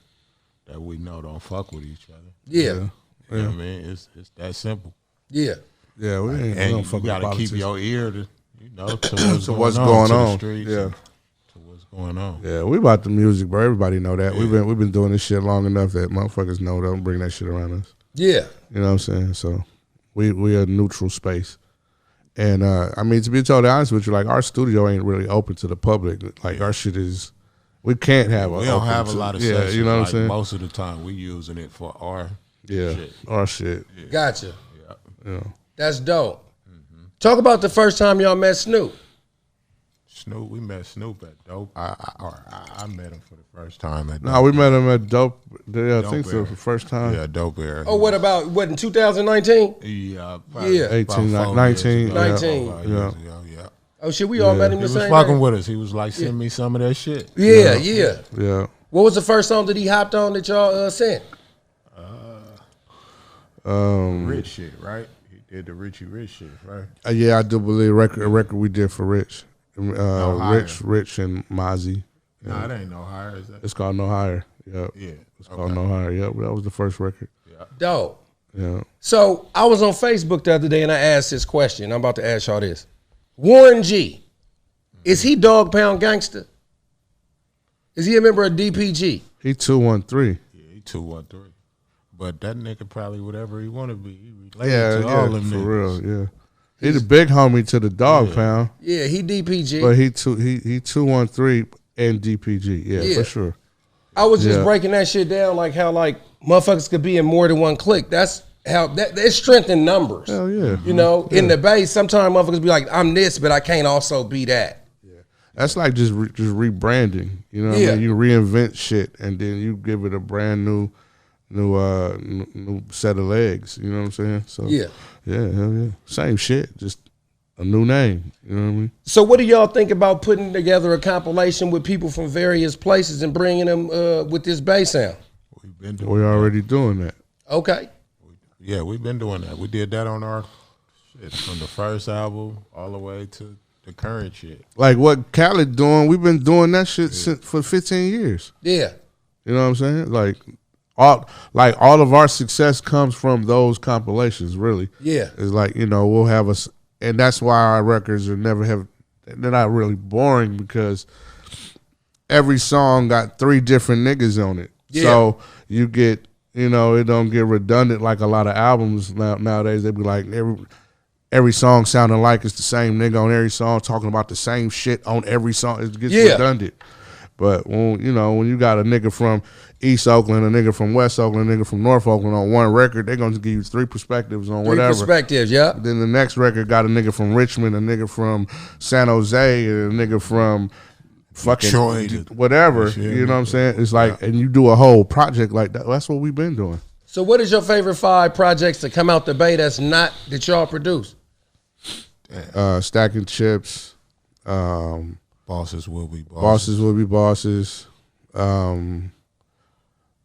that we know don't fuck with each other. Yeah. You know what I mean? It's that simple. Yeah. Yeah, we don't fuck with you gotta keep your ear to what's going on. To what's going on. Yeah, we about the music, bro. Everybody know that. Yeah. We've been doing this shit long enough that motherfuckers know don't bring that shit around us. Yeah. You know what I'm saying? So we a neutral space. And I mean, to be totally honest with you, like our studio ain't really open to the public. Like our shit is, we can't have. We don't have a lot of sessions. You know what I'm saying? Most of the time, we using it for our shit. Our shit. Yeah. Gotcha. Yeah. That's dope. Talk about the first time y'all met Snoop. Snoop, we met Snoop at Dope. I met him for the first time at Dope. No, we met him at Dope. Yeah, I think so. Era. For the first time. Yeah, Dope Era. Oh, what in 2019? Yeah, Yeah. 18, 19. 19. Yeah. Oh shit, we all met him the He same was fucking day? with us. He was like, send me some of that shit. Yeah. Yeah. What was the first song that he hopped on that y'all sent? Rich shit, right? He did the Richie Rich shit, right? Yeah, I do believe a record we did for Rich. Higher. Rich and Mozzie. No, it ain't No Higher, is that? It's called No Higher. Yep. Yeah. It's called No Higher. Yep. That was the first record. Dope. Yeah. So I was on Facebook the other day and I asked this question. I'm about to ask y'all this. Warren G, is he Dog Pound Gangster? Is he a member of DPG? He 213. Yeah, he 213. But that nigga probably whatever he want to be. He related to all them for niggas. real. Yeah. He the big homie to the Dog Pound, Yeah, he DPG. but he 213 and DPG. Yeah, for sure. I was just breaking that shit down, like how like motherfuckers could be in more than one clique. That's how it's strength in numbers. Hell yeah. You know, in the base, sometimes motherfuckers be like, I'm this, but I can't also be that. That's like just rebranding. You know what I mean? You reinvent shit and then you give it a brand new set of legs. You know what I'm saying? So Yeah. hell yeah. Same shit, just a new name. You know what I mean? So what do y'all think about putting together a compilation with people from various places and bringing them with this bass sound? We've been doing We're already doing that. Okay. Yeah, we've been doing that. We did that on our shit from the first album all the way to the current shit. Like what Khaled doing, we've been doing that shit for 15 years. Yeah. You know what I'm saying? Like all of our success comes from those compilations, really. Yeah. It's like, you know, we'll have us, and that's why our records are they're not really boring because every song got 3 different niggas on it. Yeah. So you get, you know, it don't get redundant like a lot of albums nowadays. They be like every song sounding like it's the same nigga on every song, talking about the same shit on every song. It gets redundant. But when you got a nigga from East Oakland, a nigga from West Oakland, a nigga from North Oakland on one record, they're gonna give you 3 perspectives on whatever. 3 perspectives, yeah. Then the next record got a nigga from Richmond, a nigga from San Jose, and a nigga from fucking Detroit, whatever. You know what I'm saying? It's like, and you do a whole project like that. That's what we've been doing. So what is your favorite 5 projects to come out the bay that's not that y'all produce? Stacking Chips. Bosses will be bosses. Bosses will be bosses.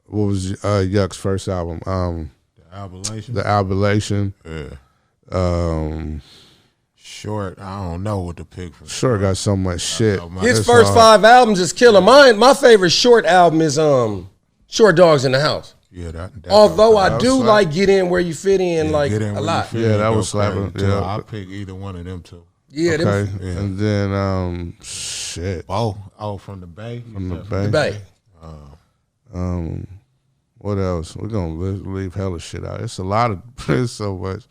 What was Yuck's first album? The Albulation. The Albulation. Yeah. Short, I don't know what to pick for. Short got so much shit. His first 5 albums is killer. My favorite Short album is Short Dogs in the House. Yeah, that Although I do like Get In Where You Fit In, like Get In a Where lot. You Fit Yeah, In that go was slapping. crazy, too. Yeah. I'll pick either one of them two. Yeah, Okay, them, and then shit From the Bay. from the the Bay. Bay. What else? We're gonna leave hella shit out. It's a lot of. It's so much.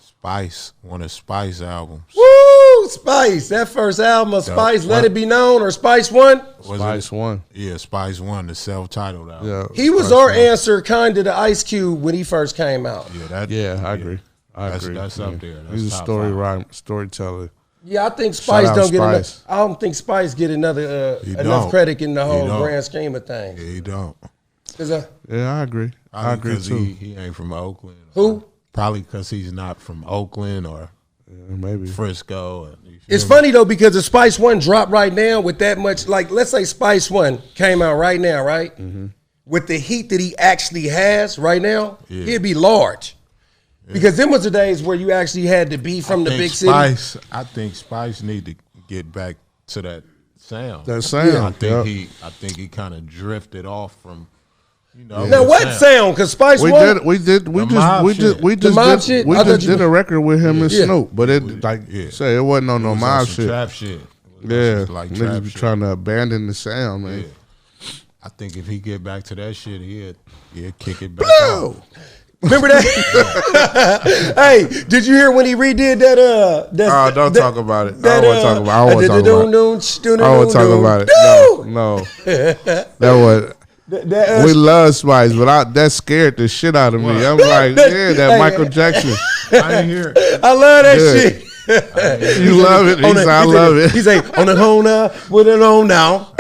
Spice, one of Spice albums. Woo! Spice. That first album of Spice, Let It Be Known, or Spice One. Spice One. Yeah, Spice One, the self-titled album. Yeah, He was Spice our One. answer kind of to Ice Cube when he first came out. Yeah, I agree. That's up there. That's He's a top 5. storyteller. Yeah, I think Spice out don't get enough. Spice. I don't think Spice get enough don't. credit in the He whole don't. grand scheme of things. Yeah, he don't. Yeah, I agree. I agree Because too. he ain't from Oakland. Who? Probably because he's not from Oakland or Yeah, maybe. Frisco. It's funny though because the Spice One dropped right now with that much. Like, let's say Spice One came out right now, right? Mm-hmm. With the heat that he actually has right now, he'd be large. Because them was the days where you actually had to be from the big city. I think Spice need to get back to that sound. That sound. I think he kind of drifted off from. Now what sound? Because Spice We One, just mob shit? I thought you did a record with him and Yeah. Snoop, but it say it wasn't on no It was mob on some shit. trap shit. Yeah, like niggas trap be shit. trying to abandon the sound, man. I think if he get back to that shit, he'll kick it back Blue! out. Remember that? Hey, did you hear when he redid that? Don't talk about it. I don't want to talk about it. I don't want to talk about it. No. That was. We love Spice, but that scared the shit out of me. I'm like, that Michael Jackson. I didn't hear it. I love that shit. You love it. He said, I love it. He say, on the home now, put it on now.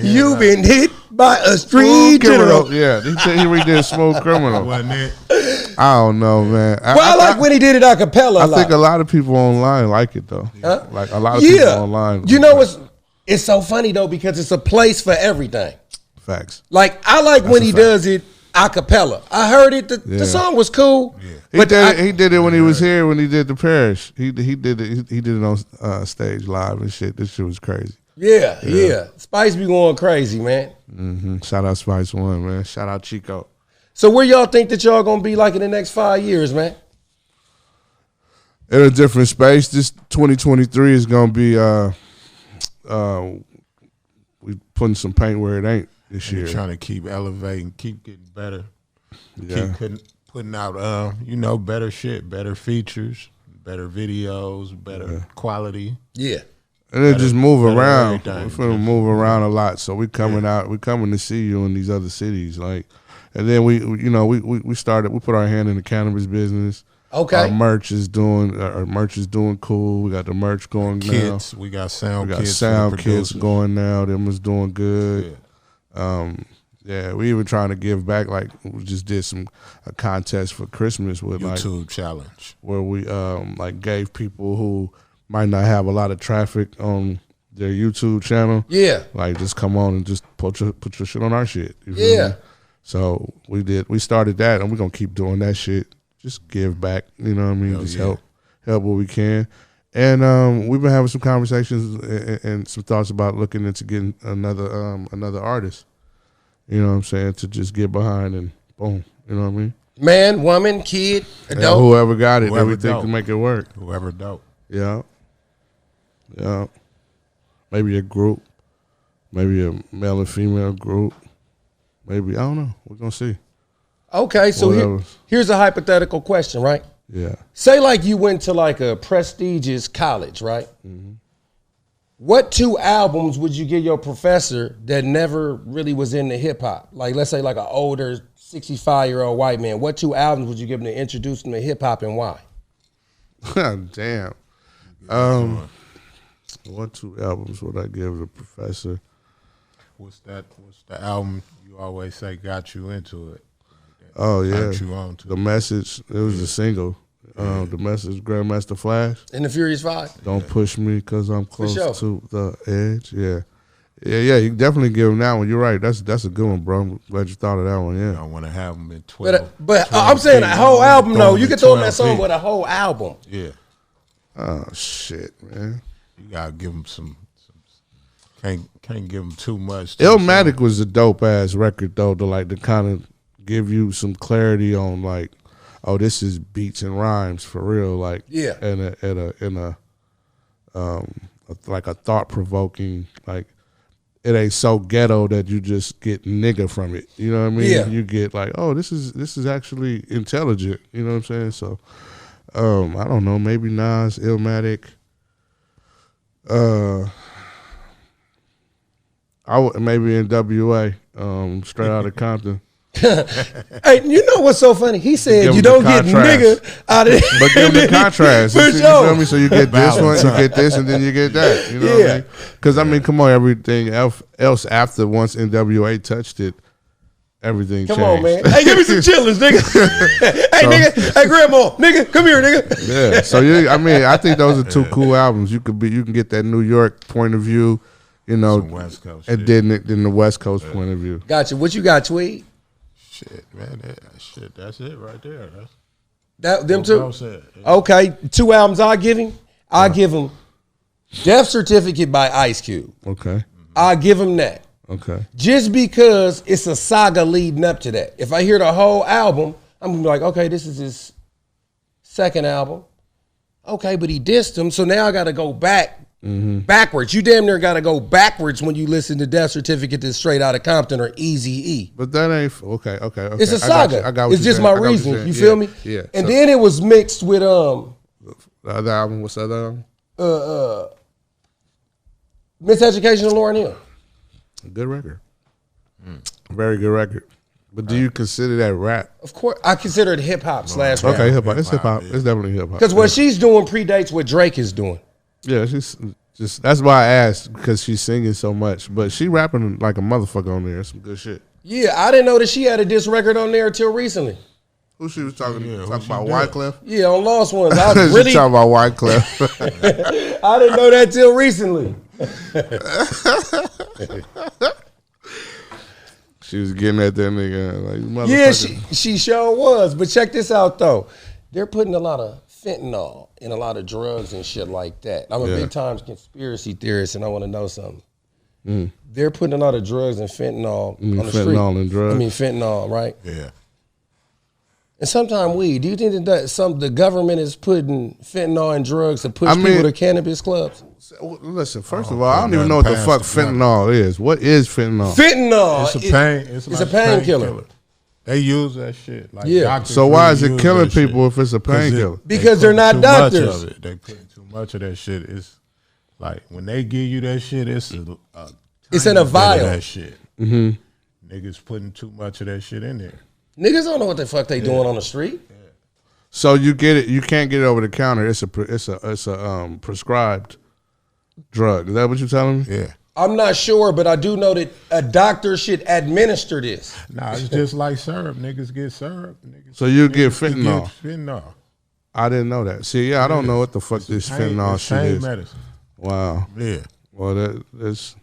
You've been hit by a street general. Yeah, he redid Smooth Criminal. Wasn't it? I don't know, man. I like when he did it a cappella. I think a lot of people online like it though. Huh? Like a lot of people online. You know it's so funny though because it's a place for everything. Facts. Like I like when he does it a cappella. I heard it. The song was cool. Yeah. He did it when he was here when he did the Parish. He did it. He did it on stage live and shit. This shit was crazy. Yeah. Spice be going crazy, man. Mm-hmm. Shout out Spice One, man. Shout out Chico. So where y'all think that y'all gonna be like in the next 5 years, man? In a different space. This 2023 is gonna be we putting some paint where it ain't this year. Trying to keep elevating, keep getting better. Yeah. Keep putting out better shit, better features, better videos, better quality. Yeah. And then just move around. Everything. We're finna move around a lot. So we coming out. We coming to see you in these other cities. Like, and then we started. We put our hand in the cannabis business. Okay. Our merch is doing cool. We got the merch going Kits. now. We got sound. We got kits sound kits going now. Them was doing good. Yeah. We even trying to give back. Like we just did a contest for Christmas with YouTube challenge where we gave people who might not have a lot of traffic on their YouTube channel. Yeah. Like just come on and just put your shit on our shit. You feel me? So we started that and we're gonna keep doing that shit. Just give back, you know what I mean? Help what we can. And we've been having some conversations and some thoughts about looking into getting another artist. You know what I'm saying? To just get behind and boom. You know what I mean? Man, woman, kid, adult. And whoever got it, whoever everything dope. to make it work. Whoever dope. Yeah. Maybe a group. Maybe a male and female group. Maybe, I don't know. We're going to see. Okay, so here's a hypothetical question, right? Yeah. Say like you went to like a prestigious college, right? Mm-hmm. What 2 albums would you give your professor that never really was into hip hop? Like let's say like an older 65-year-old white man. What 2 albums would you give him to introduce him to hip hop and why? Damn. What 2 albums would I give the professor? What's the album you always say got you into it? Oh yeah, got you on to The Message. It was a single. The Message, Grandmaster Flash. In the Furious 5. Don't push me because I'm close sure. to the edge. Yeah. You definitely give him that one. You're right. That's a good one, bro. I'm glad you thought of that one. Yeah. I want to have them in 12. But I'm saying a whole album though. You can throw him that song with a whole album. Yeah. Oh shit, man. You gotta give them some. Can't give them too much. Illmatic was a dope ass record though. To kind of give you some clarity on like, oh, this is beats and rhymes for real. Like, yeah, in a like a thought provoking, like it ain't so ghetto that you just get nigga from it. You know what I mean? Yeah. You get like, oh, this is actually intelligent. You know what I'm saying? So, I don't know. Maybe Nas, Illmatic. Maybe NWA, straight out of Compton. Hey, you know what's so funny? He said you don't get nigga out of it. But give them the contrast. For You feel me? So you get this one, Balance. you get this, and then you get that. You know what I mean? Because, I mean, come on, everything else after once NWA touched it, everything changed. Come on, man. Hey, give me some chillers, nigga. Hey, nigga. Hey, grandma. Nigga, come here, nigga. Yeah. So, I think those are 2 cool albums. You can get that New York point of view, you know, West Coast and then the West Coast point of view. Gotcha. What you got, Tweed? Shit, man. That's it right there. Them what 2? Bro said. Okay, 2 albums I give him. I give him Death Certificate by Ice Cube. Okay. I give him that. Okay. Just because it's a saga leading up to that. If I hear the whole album, I'm gonna be like, okay, this is his 2nd album. Okay, but he dissed him, so now I got to go back Backwards. You damn near got to go backwards when you listen to Death Certificate to Straight Outta Compton or Eazy-E. But that ain't okay. It's a saga. I got what it's just my reason. You feel me? Yeah. And then it was mixed with the other album. What's the other album? Miseducation of Lauryn Hill. Good record. Very good record. But do you consider that rap? Of course, I consider it hip hop slash rap. Okay, hip hop. It's hip hop. It's definitely hip hop. Because what she's doing predates what Drake is doing. Yeah, she's just that's why I asked, because she's singing so much. But she rapping like a motherfucker on there. Some good shit. Yeah, I didn't know that she had a diss record on there until recently. Who she was talking about? Wyclef? Yeah, on Lost Ones. I was really she talking about Wyclef. I didn't know that till recently. She was getting at that nigga like, motherfucker. Yeah, she sure was. But check this out though. They're putting a lot of fentanyl in a lot of drugs and shit like that. I'm a big time conspiracy theorist, and I want to know something. They're putting a lot of drugs and fentanyl on the street. Fentanyl and drugs? I mean fentanyl, right? Yeah. And sometimes weed. Do you think that the government is putting fentanyl and drugs to push people to cannabis clubs? Listen, first of all, I don't even know what the fuck fentanyl is. What is fentanyl? Fentanyl. It's a pain. It's a painkiller. They use that shit. Like So why is it killing people if it's a painkiller? Because they're not doctors. Much of it. They put too much of that shit. It's like when they give you that shit, it's in a vial. That shit. Niggas putting too much of that shit in there. Niggas don't know what the fuck they doing on the street. So you get it. You can't get it over the counter. It's a prescribed drug. Is that what you're telling me? Yeah. I'm not sure, but I do know that a doctor should administer this. Nah, it's just like syrup. Niggas get syrup. So you get fentanyl. Fentanyl. I didn't know that. See, I don't know what the fuck this fentanyl shit is. Medicine. Wow. Yeah. Well, this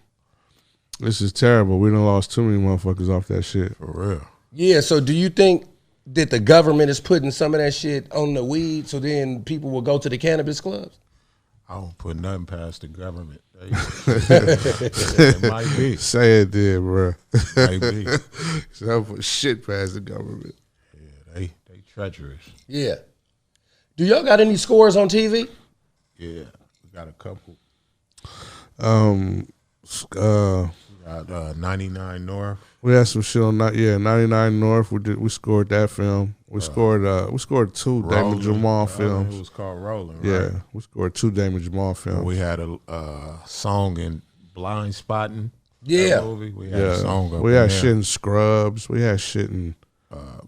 is terrible. We done lost too many motherfuckers off that shit. For real. Yeah, so do you think that the government is putting some of that shit on the weed so then people will go to the cannabis clubs? I don't put nothing past the government. It might be. Say it did, bro. Might be. So I put shit past the government. Yeah, they treacherous. Yeah. Do y'all got any scores on TV? Yeah, we got a couple. We got 99 North. We had some shit on 99 North. We scored that film. We scored two Damon Jamal films. It was called Rolling, right? Yeah, we scored two Damon Jamal films. We had a song in Blind Spotting. Yeah. Movie. We had a song up We had in shit in Scrubs. We had shit in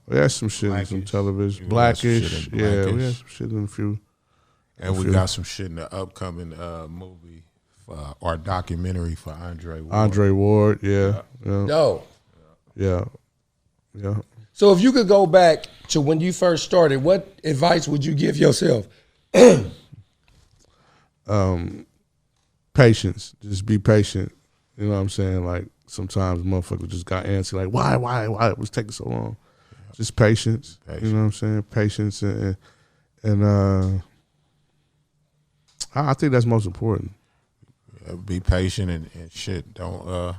we had some shit in some television. Blackish. Yeah, we had some shit in a few. And we got some shit in the upcoming movie our documentary for Andre Ward. Andre Ward, yeah. No. Yeah. So if you could go back to when you first started, what advice would you give yourself? Patience. Just be patient. You know what I'm saying? Like sometimes motherfuckers just got answered like, why it was taking so long? Just patience. You know what I'm saying? Patience and I think that's most important. Be patient and shit. Don't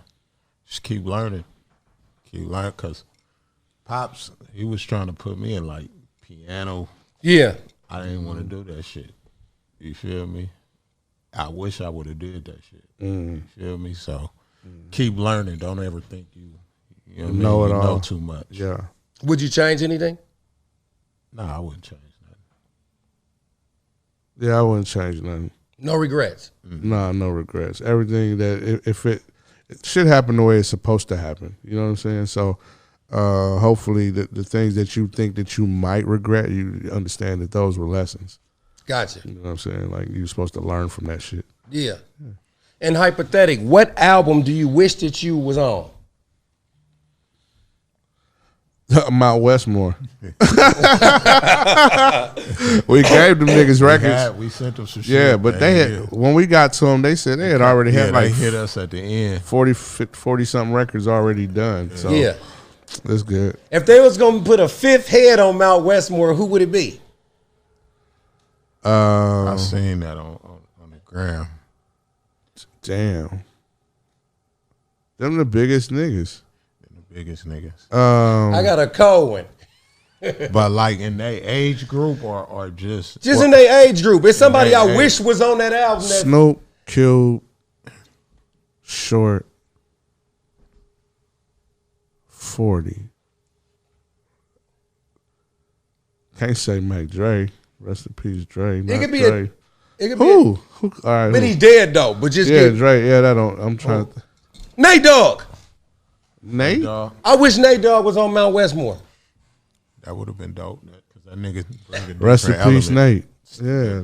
just keep learning. Keep learning, because Pops, he was trying to put me in like piano. Yeah. I didn't want to do that shit. You feel me? I wish I would have did that shit. You feel me? So keep learning. Don't ever think you know what I mean? You know too much. Yeah. Would you change anything? No, I wouldn't change nothing. Yeah, I wouldn't change nothing. No regrets. Nah, no regrets. Everything that if it should happen the way it's supposed to happen. You know what I'm saying? So hopefully the things that you think that you might regret, you understand that those were lessons. Gotcha. You know what I'm saying? Like you're supposed to learn from that shit. Yeah. And hypothetical, what album do you wish that you was on? Mount Westmore. We gave them niggas records. We sent them some shit. Yeah, but they had, when we got to them, they said they had already had like they hit us at the end. 40 something records already done. So yeah, that's good. If they was gonna put a fifth head on Mount Westmore, who would it be? I seen that on the gram. Damn, them the biggest niggas. Biggest niggas. I got a cold one. But like in their age group or just in their age group. It's somebody I wish was on that album. Snoop. Cube, Short, 40. Can't say Mac Dre. Rest in peace, Dre. It could be Dre. It could be. Who? All right. But he's dead though. But just Dre. Yeah, that don't. I'm trying. Nate Dogg. Nate. I wish Nate Dogg was on Mount Westmore. That would have been dope. Because that nigga bring a Rest in peace, Nate. Yeah,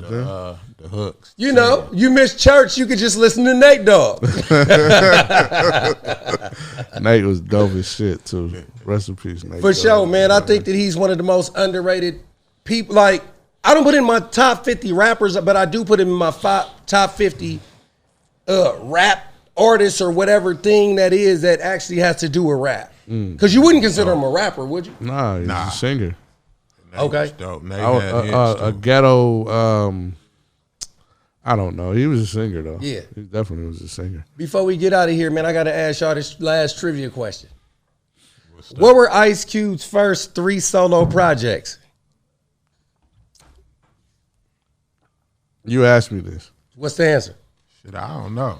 the hooks. You know, you miss church, you could just listen to Nate Dogg. Nate was dope as shit too. Rest in peace, Nate. For sure, man. I think that he's one of the most underrated people. Like, I don't put him in my top 50 rappers, but I do put him in my top 50 rap artists or whatever thing that is that actually has to do with rap. Because you wouldn't consider him a rapper, would you? Nah, he's a singer. Nate okay. Dope. Nate a ghetto. I don't know. He was a singer though. Yeah, he definitely was a singer. Before we get out of here, man, I got to ask y'all this last trivia question. What were Ice Cube's first 3 solo projects? You asked me this. What's the answer? Shit, I don't know.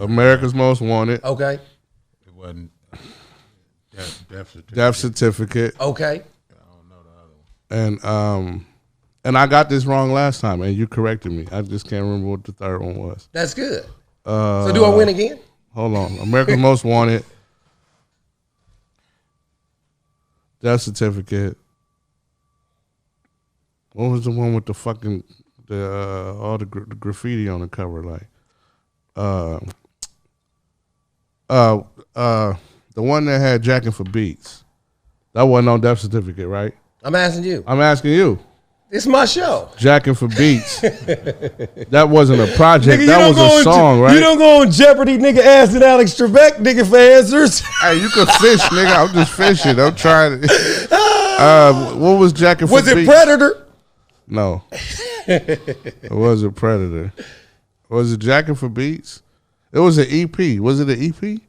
America's Most Wanted. Okay. It wasn't Death Certificate. Okay. And I got this wrong last time, and you corrected me. I just can't remember what the third one was. That's good. So do I win again? Hold on. America's Most Wanted. Death Certificate. What was the one with the fucking all the graffiti on the cover? Like, the one that had Jacking for Beats. That wasn't on Death Certificate, right? I'm asking you. I'm asking you. It's my show. Jacking for Beats. That wasn't a project. Nigga, that was a song, right? You don't go on Jeopardy, nigga, asking Alex Trebek, nigga, for answers. Hey, you can fish, nigga. I'm just fishing. I'm trying to. What was Jacking for Beats? Was it Predator? No. It wasn't Predator. Was it Jacking for Beats? It was an EP. Was it an EP?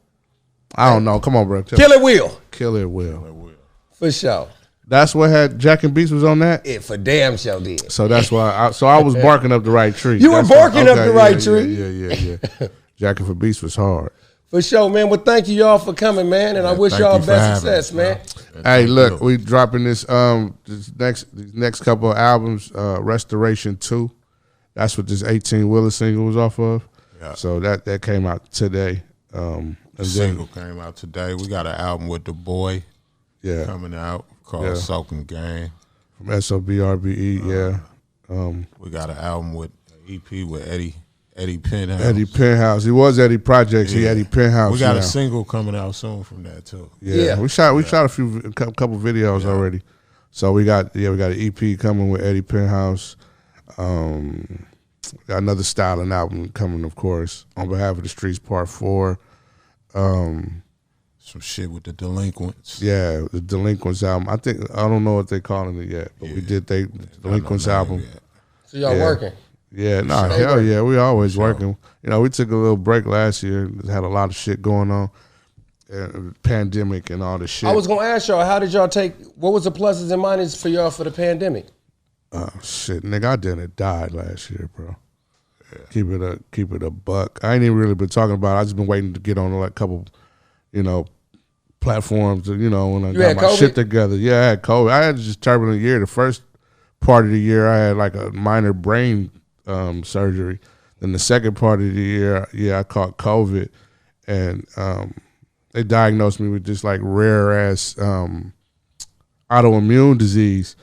I don't know. Come on, bro. Kill It Will. Kill It Will. For sure. That's what had Jacking Beats was on that? It for damn sure did. So that's why I was barking up the right tree. You were barking up the right tree. Yeah. Jacking for Beats was hard. For sure, man. Well, thank you y'all for coming, man, and I wish y'all best success, man. Hey, look, we dropping this next couple of albums, Restoration 2. That's what this 18-wheeler single was off of. Yeah. So that came out today. The single came out today. We got an album with The Boy coming out called Soaking Game. From SOBRBE, we got an album with EP with Eddie Penthouse. Eddie Penthouse. He was Eddie Projects. He Eddie Penthouse. We got a single coming out soon from that too. Yeah. We shot a couple videos already. So we got an EP coming with Eddie Penthouse. Got another styling album coming, of course, On Behalf of the Streets Part 4. Some shit with the Delinquents. Yeah, the Delinquents album. I don't know what they're calling it yet, but we did the Delinquents album. So y'all working? Yeah, hell yeah, we always working. You know, we took a little break last year. Had a lot of shit going on, pandemic and all the shit. I was gonna ask y'all, how did y'all what was the pluses and minuses for y'all for the pandemic? Shit, nigga, I didn't died last year, bro. Yeah. Keep it a buck. I ain't even really been talking about it. I just been waiting to get on like a couple, platforms. When I got my shit together. Yeah, I had COVID. I had just turbulent year. The first part of the year, I had like a minor brain surgery. Then the second part of the year, I caught COVID, and they diagnosed me with just like rare ass autoimmune disease.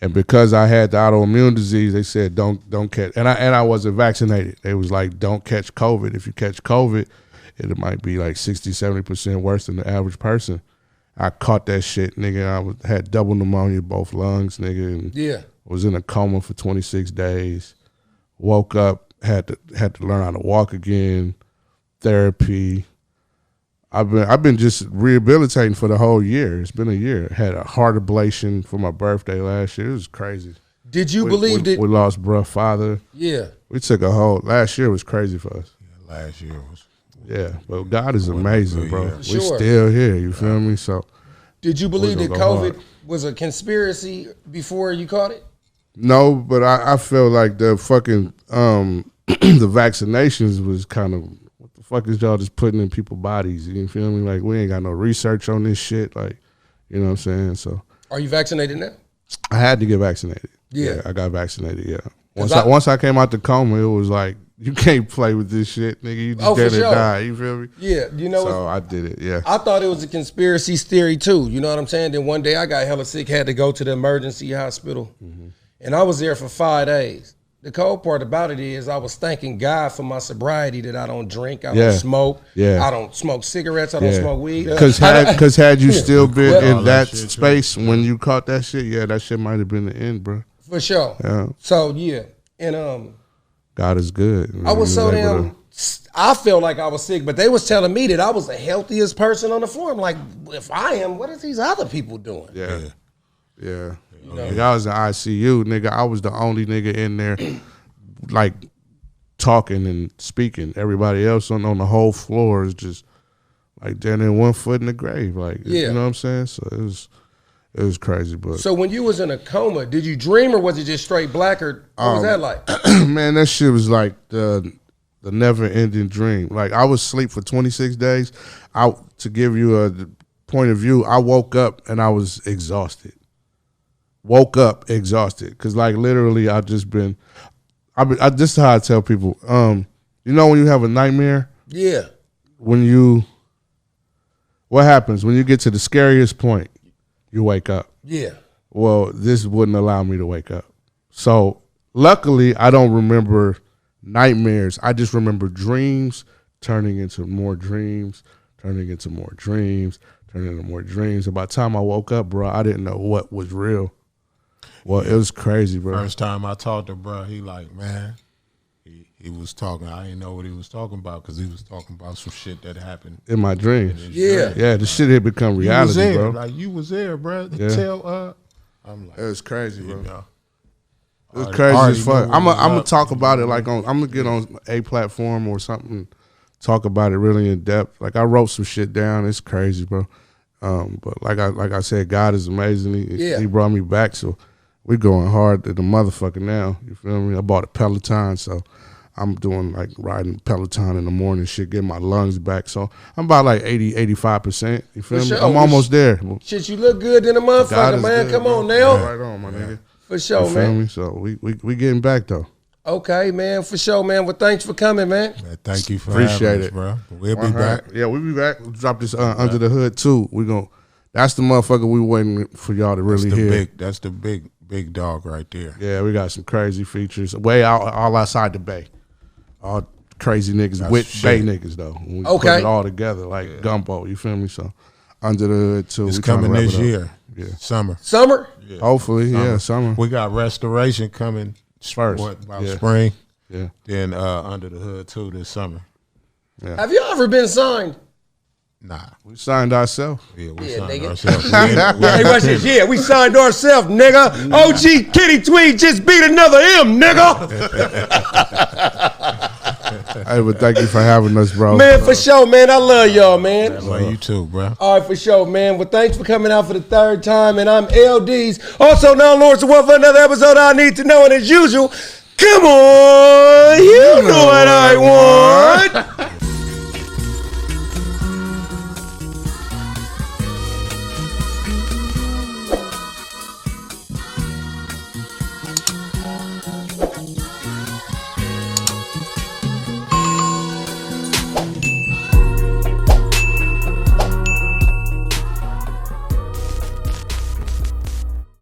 And because I had the autoimmune disease, they said don't catch. And I wasn't vaccinated. They was like, don't catch COVID. If you catch COVID, it might be like 60-70% worse than the average person. I caught that shit, nigga. I had double pneumonia, both lungs, nigga. And was in a coma for 26 days. Woke up, had to learn how to walk again. Therapy. I've been just rehabilitating for the whole year. It's been a year. Had a heart ablation for my birthday last year. It was crazy. Did you believe that we lost bruh father? Yeah. We took last year was crazy for us. Yeah, last year was. Yeah, but God is amazing, bro. We Sure. still here. You feel me? So. Did you believe that COVID was a conspiracy before you caught it? No, but I feel like the fucking the vaccinations was kind of, what the fuck is y'all just putting in people's bodies? You feel me? Like, we ain't got no research on this shit. Like, you know what I'm saying? So, Are you vaccinated now? I had to get vaccinated. Yeah. I got vaccinated, yeah. Once I came out the coma, it was like, you can't play with this shit, nigga. You just dead or die. You feel me? Yeah, you know. So I did it. Yeah. I thought it was a conspiracy theory too. You know what I'm saying? Then one day I got hella sick, had to go to the emergency hospital, and I was there for 5 days. The cold part about it is I was thanking God for my sobriety, that I don't drink, I don't smoke, I don't smoke cigarettes, I don't smoke weed. Because had you still been in that space when you caught that shit, that shit might have been the end, bro. For sure. Yeah. So and God is good. I was so damn. I felt like I was sick, but they was telling me that I was the healthiest person on the floor. I'm like, if I am, what is these other people doing? Yeah. You know? Nigga, I was in ICU, nigga. I was the only nigga in there, like, talking and speaking. Everybody else on the whole floor is just like down in 1 foot in the grave. Like, you know what I'm saying? So it was crazy. But so when you was in a coma, did you dream, or was it just straight black, or what was that like? Man, that shit was like the never-ending dream. Like, I was asleep for 26 days. To give you a point of view, I woke up and I was exhausted. Woke up exhausted because, like, literally, I just been. This is how I tell people. You know when you have a nightmare? Yeah. What happens when you get to the scariest point? You wake up. Yeah. Well, this wouldn't allow me to wake up. So luckily, I don't remember nightmares. I just remember dreams turning into more dreams, turning into more dreams, turning into more dreams. And by the time I woke up, bro, I didn't know what was real. Well, it was crazy, bro. First time I talked to bro, he like, man, he was talking. I didn't know what he was talking about because he was talking about some shit that happened in my dreams. Yeah, the shit had become reality, bro. Like, you was there, bro. Yeah. I'm like, it was crazy, bro. You know, it was crazy as fuck. I'm gonna talk about it like I'm gonna get on a platform or something, talk about it really in depth. Like, I wrote some shit down. It's crazy, bro. But like I said, God is amazing. He brought me back, so we going hard to the motherfucker now. You feel me? I bought a Peloton, so I'm doing like riding Peloton in the morning, shit, getting my lungs back. So I'm about like 80-85%. You feel me? Sure. I'm almost there. Shit, you look good in a motherfucker, man. Good, come on now. Right on, my nigga. For sure, you man. Feel me? So we getting back though. Okay, man. For sure, man. Well, thanks for coming, man. Thank you for Appreciate having us, it, bro. We'll be back. Yeah, we'll be back. We'll drop this Under the Hood too. That's the motherfucker we waiting for y'all to really hear. That's the big dog right there. Yeah, we got some crazy features way all outside the Bay. All crazy niggas That's with shit. Bay niggas though. We put it all together like gumbo. You feel me? So Under the Hood too. It's coming this year. Yeah, summer. Yeah. Hopefully, summer. We got Restoration coming first. About spring. Yeah. Then Under the Hood too this summer. Yeah. Have you ever been signed? Nah, we signed ourselves. Yeah, we signed nigga. ourselves. Hey, watch this. Yeah, we signed ourselves, nigga. OG Kitty Tweed just beat another M, nigga. Hey, but thank you for having us, bro. Man, for sure, man. I love y'all, man. I love you too, bro. All right, for sure, man. Well, thanks for coming out for the third time, and I'm LD's. Also now, Lawrence, what for another episode I Need to Know, and as usual, come on, you know what I want.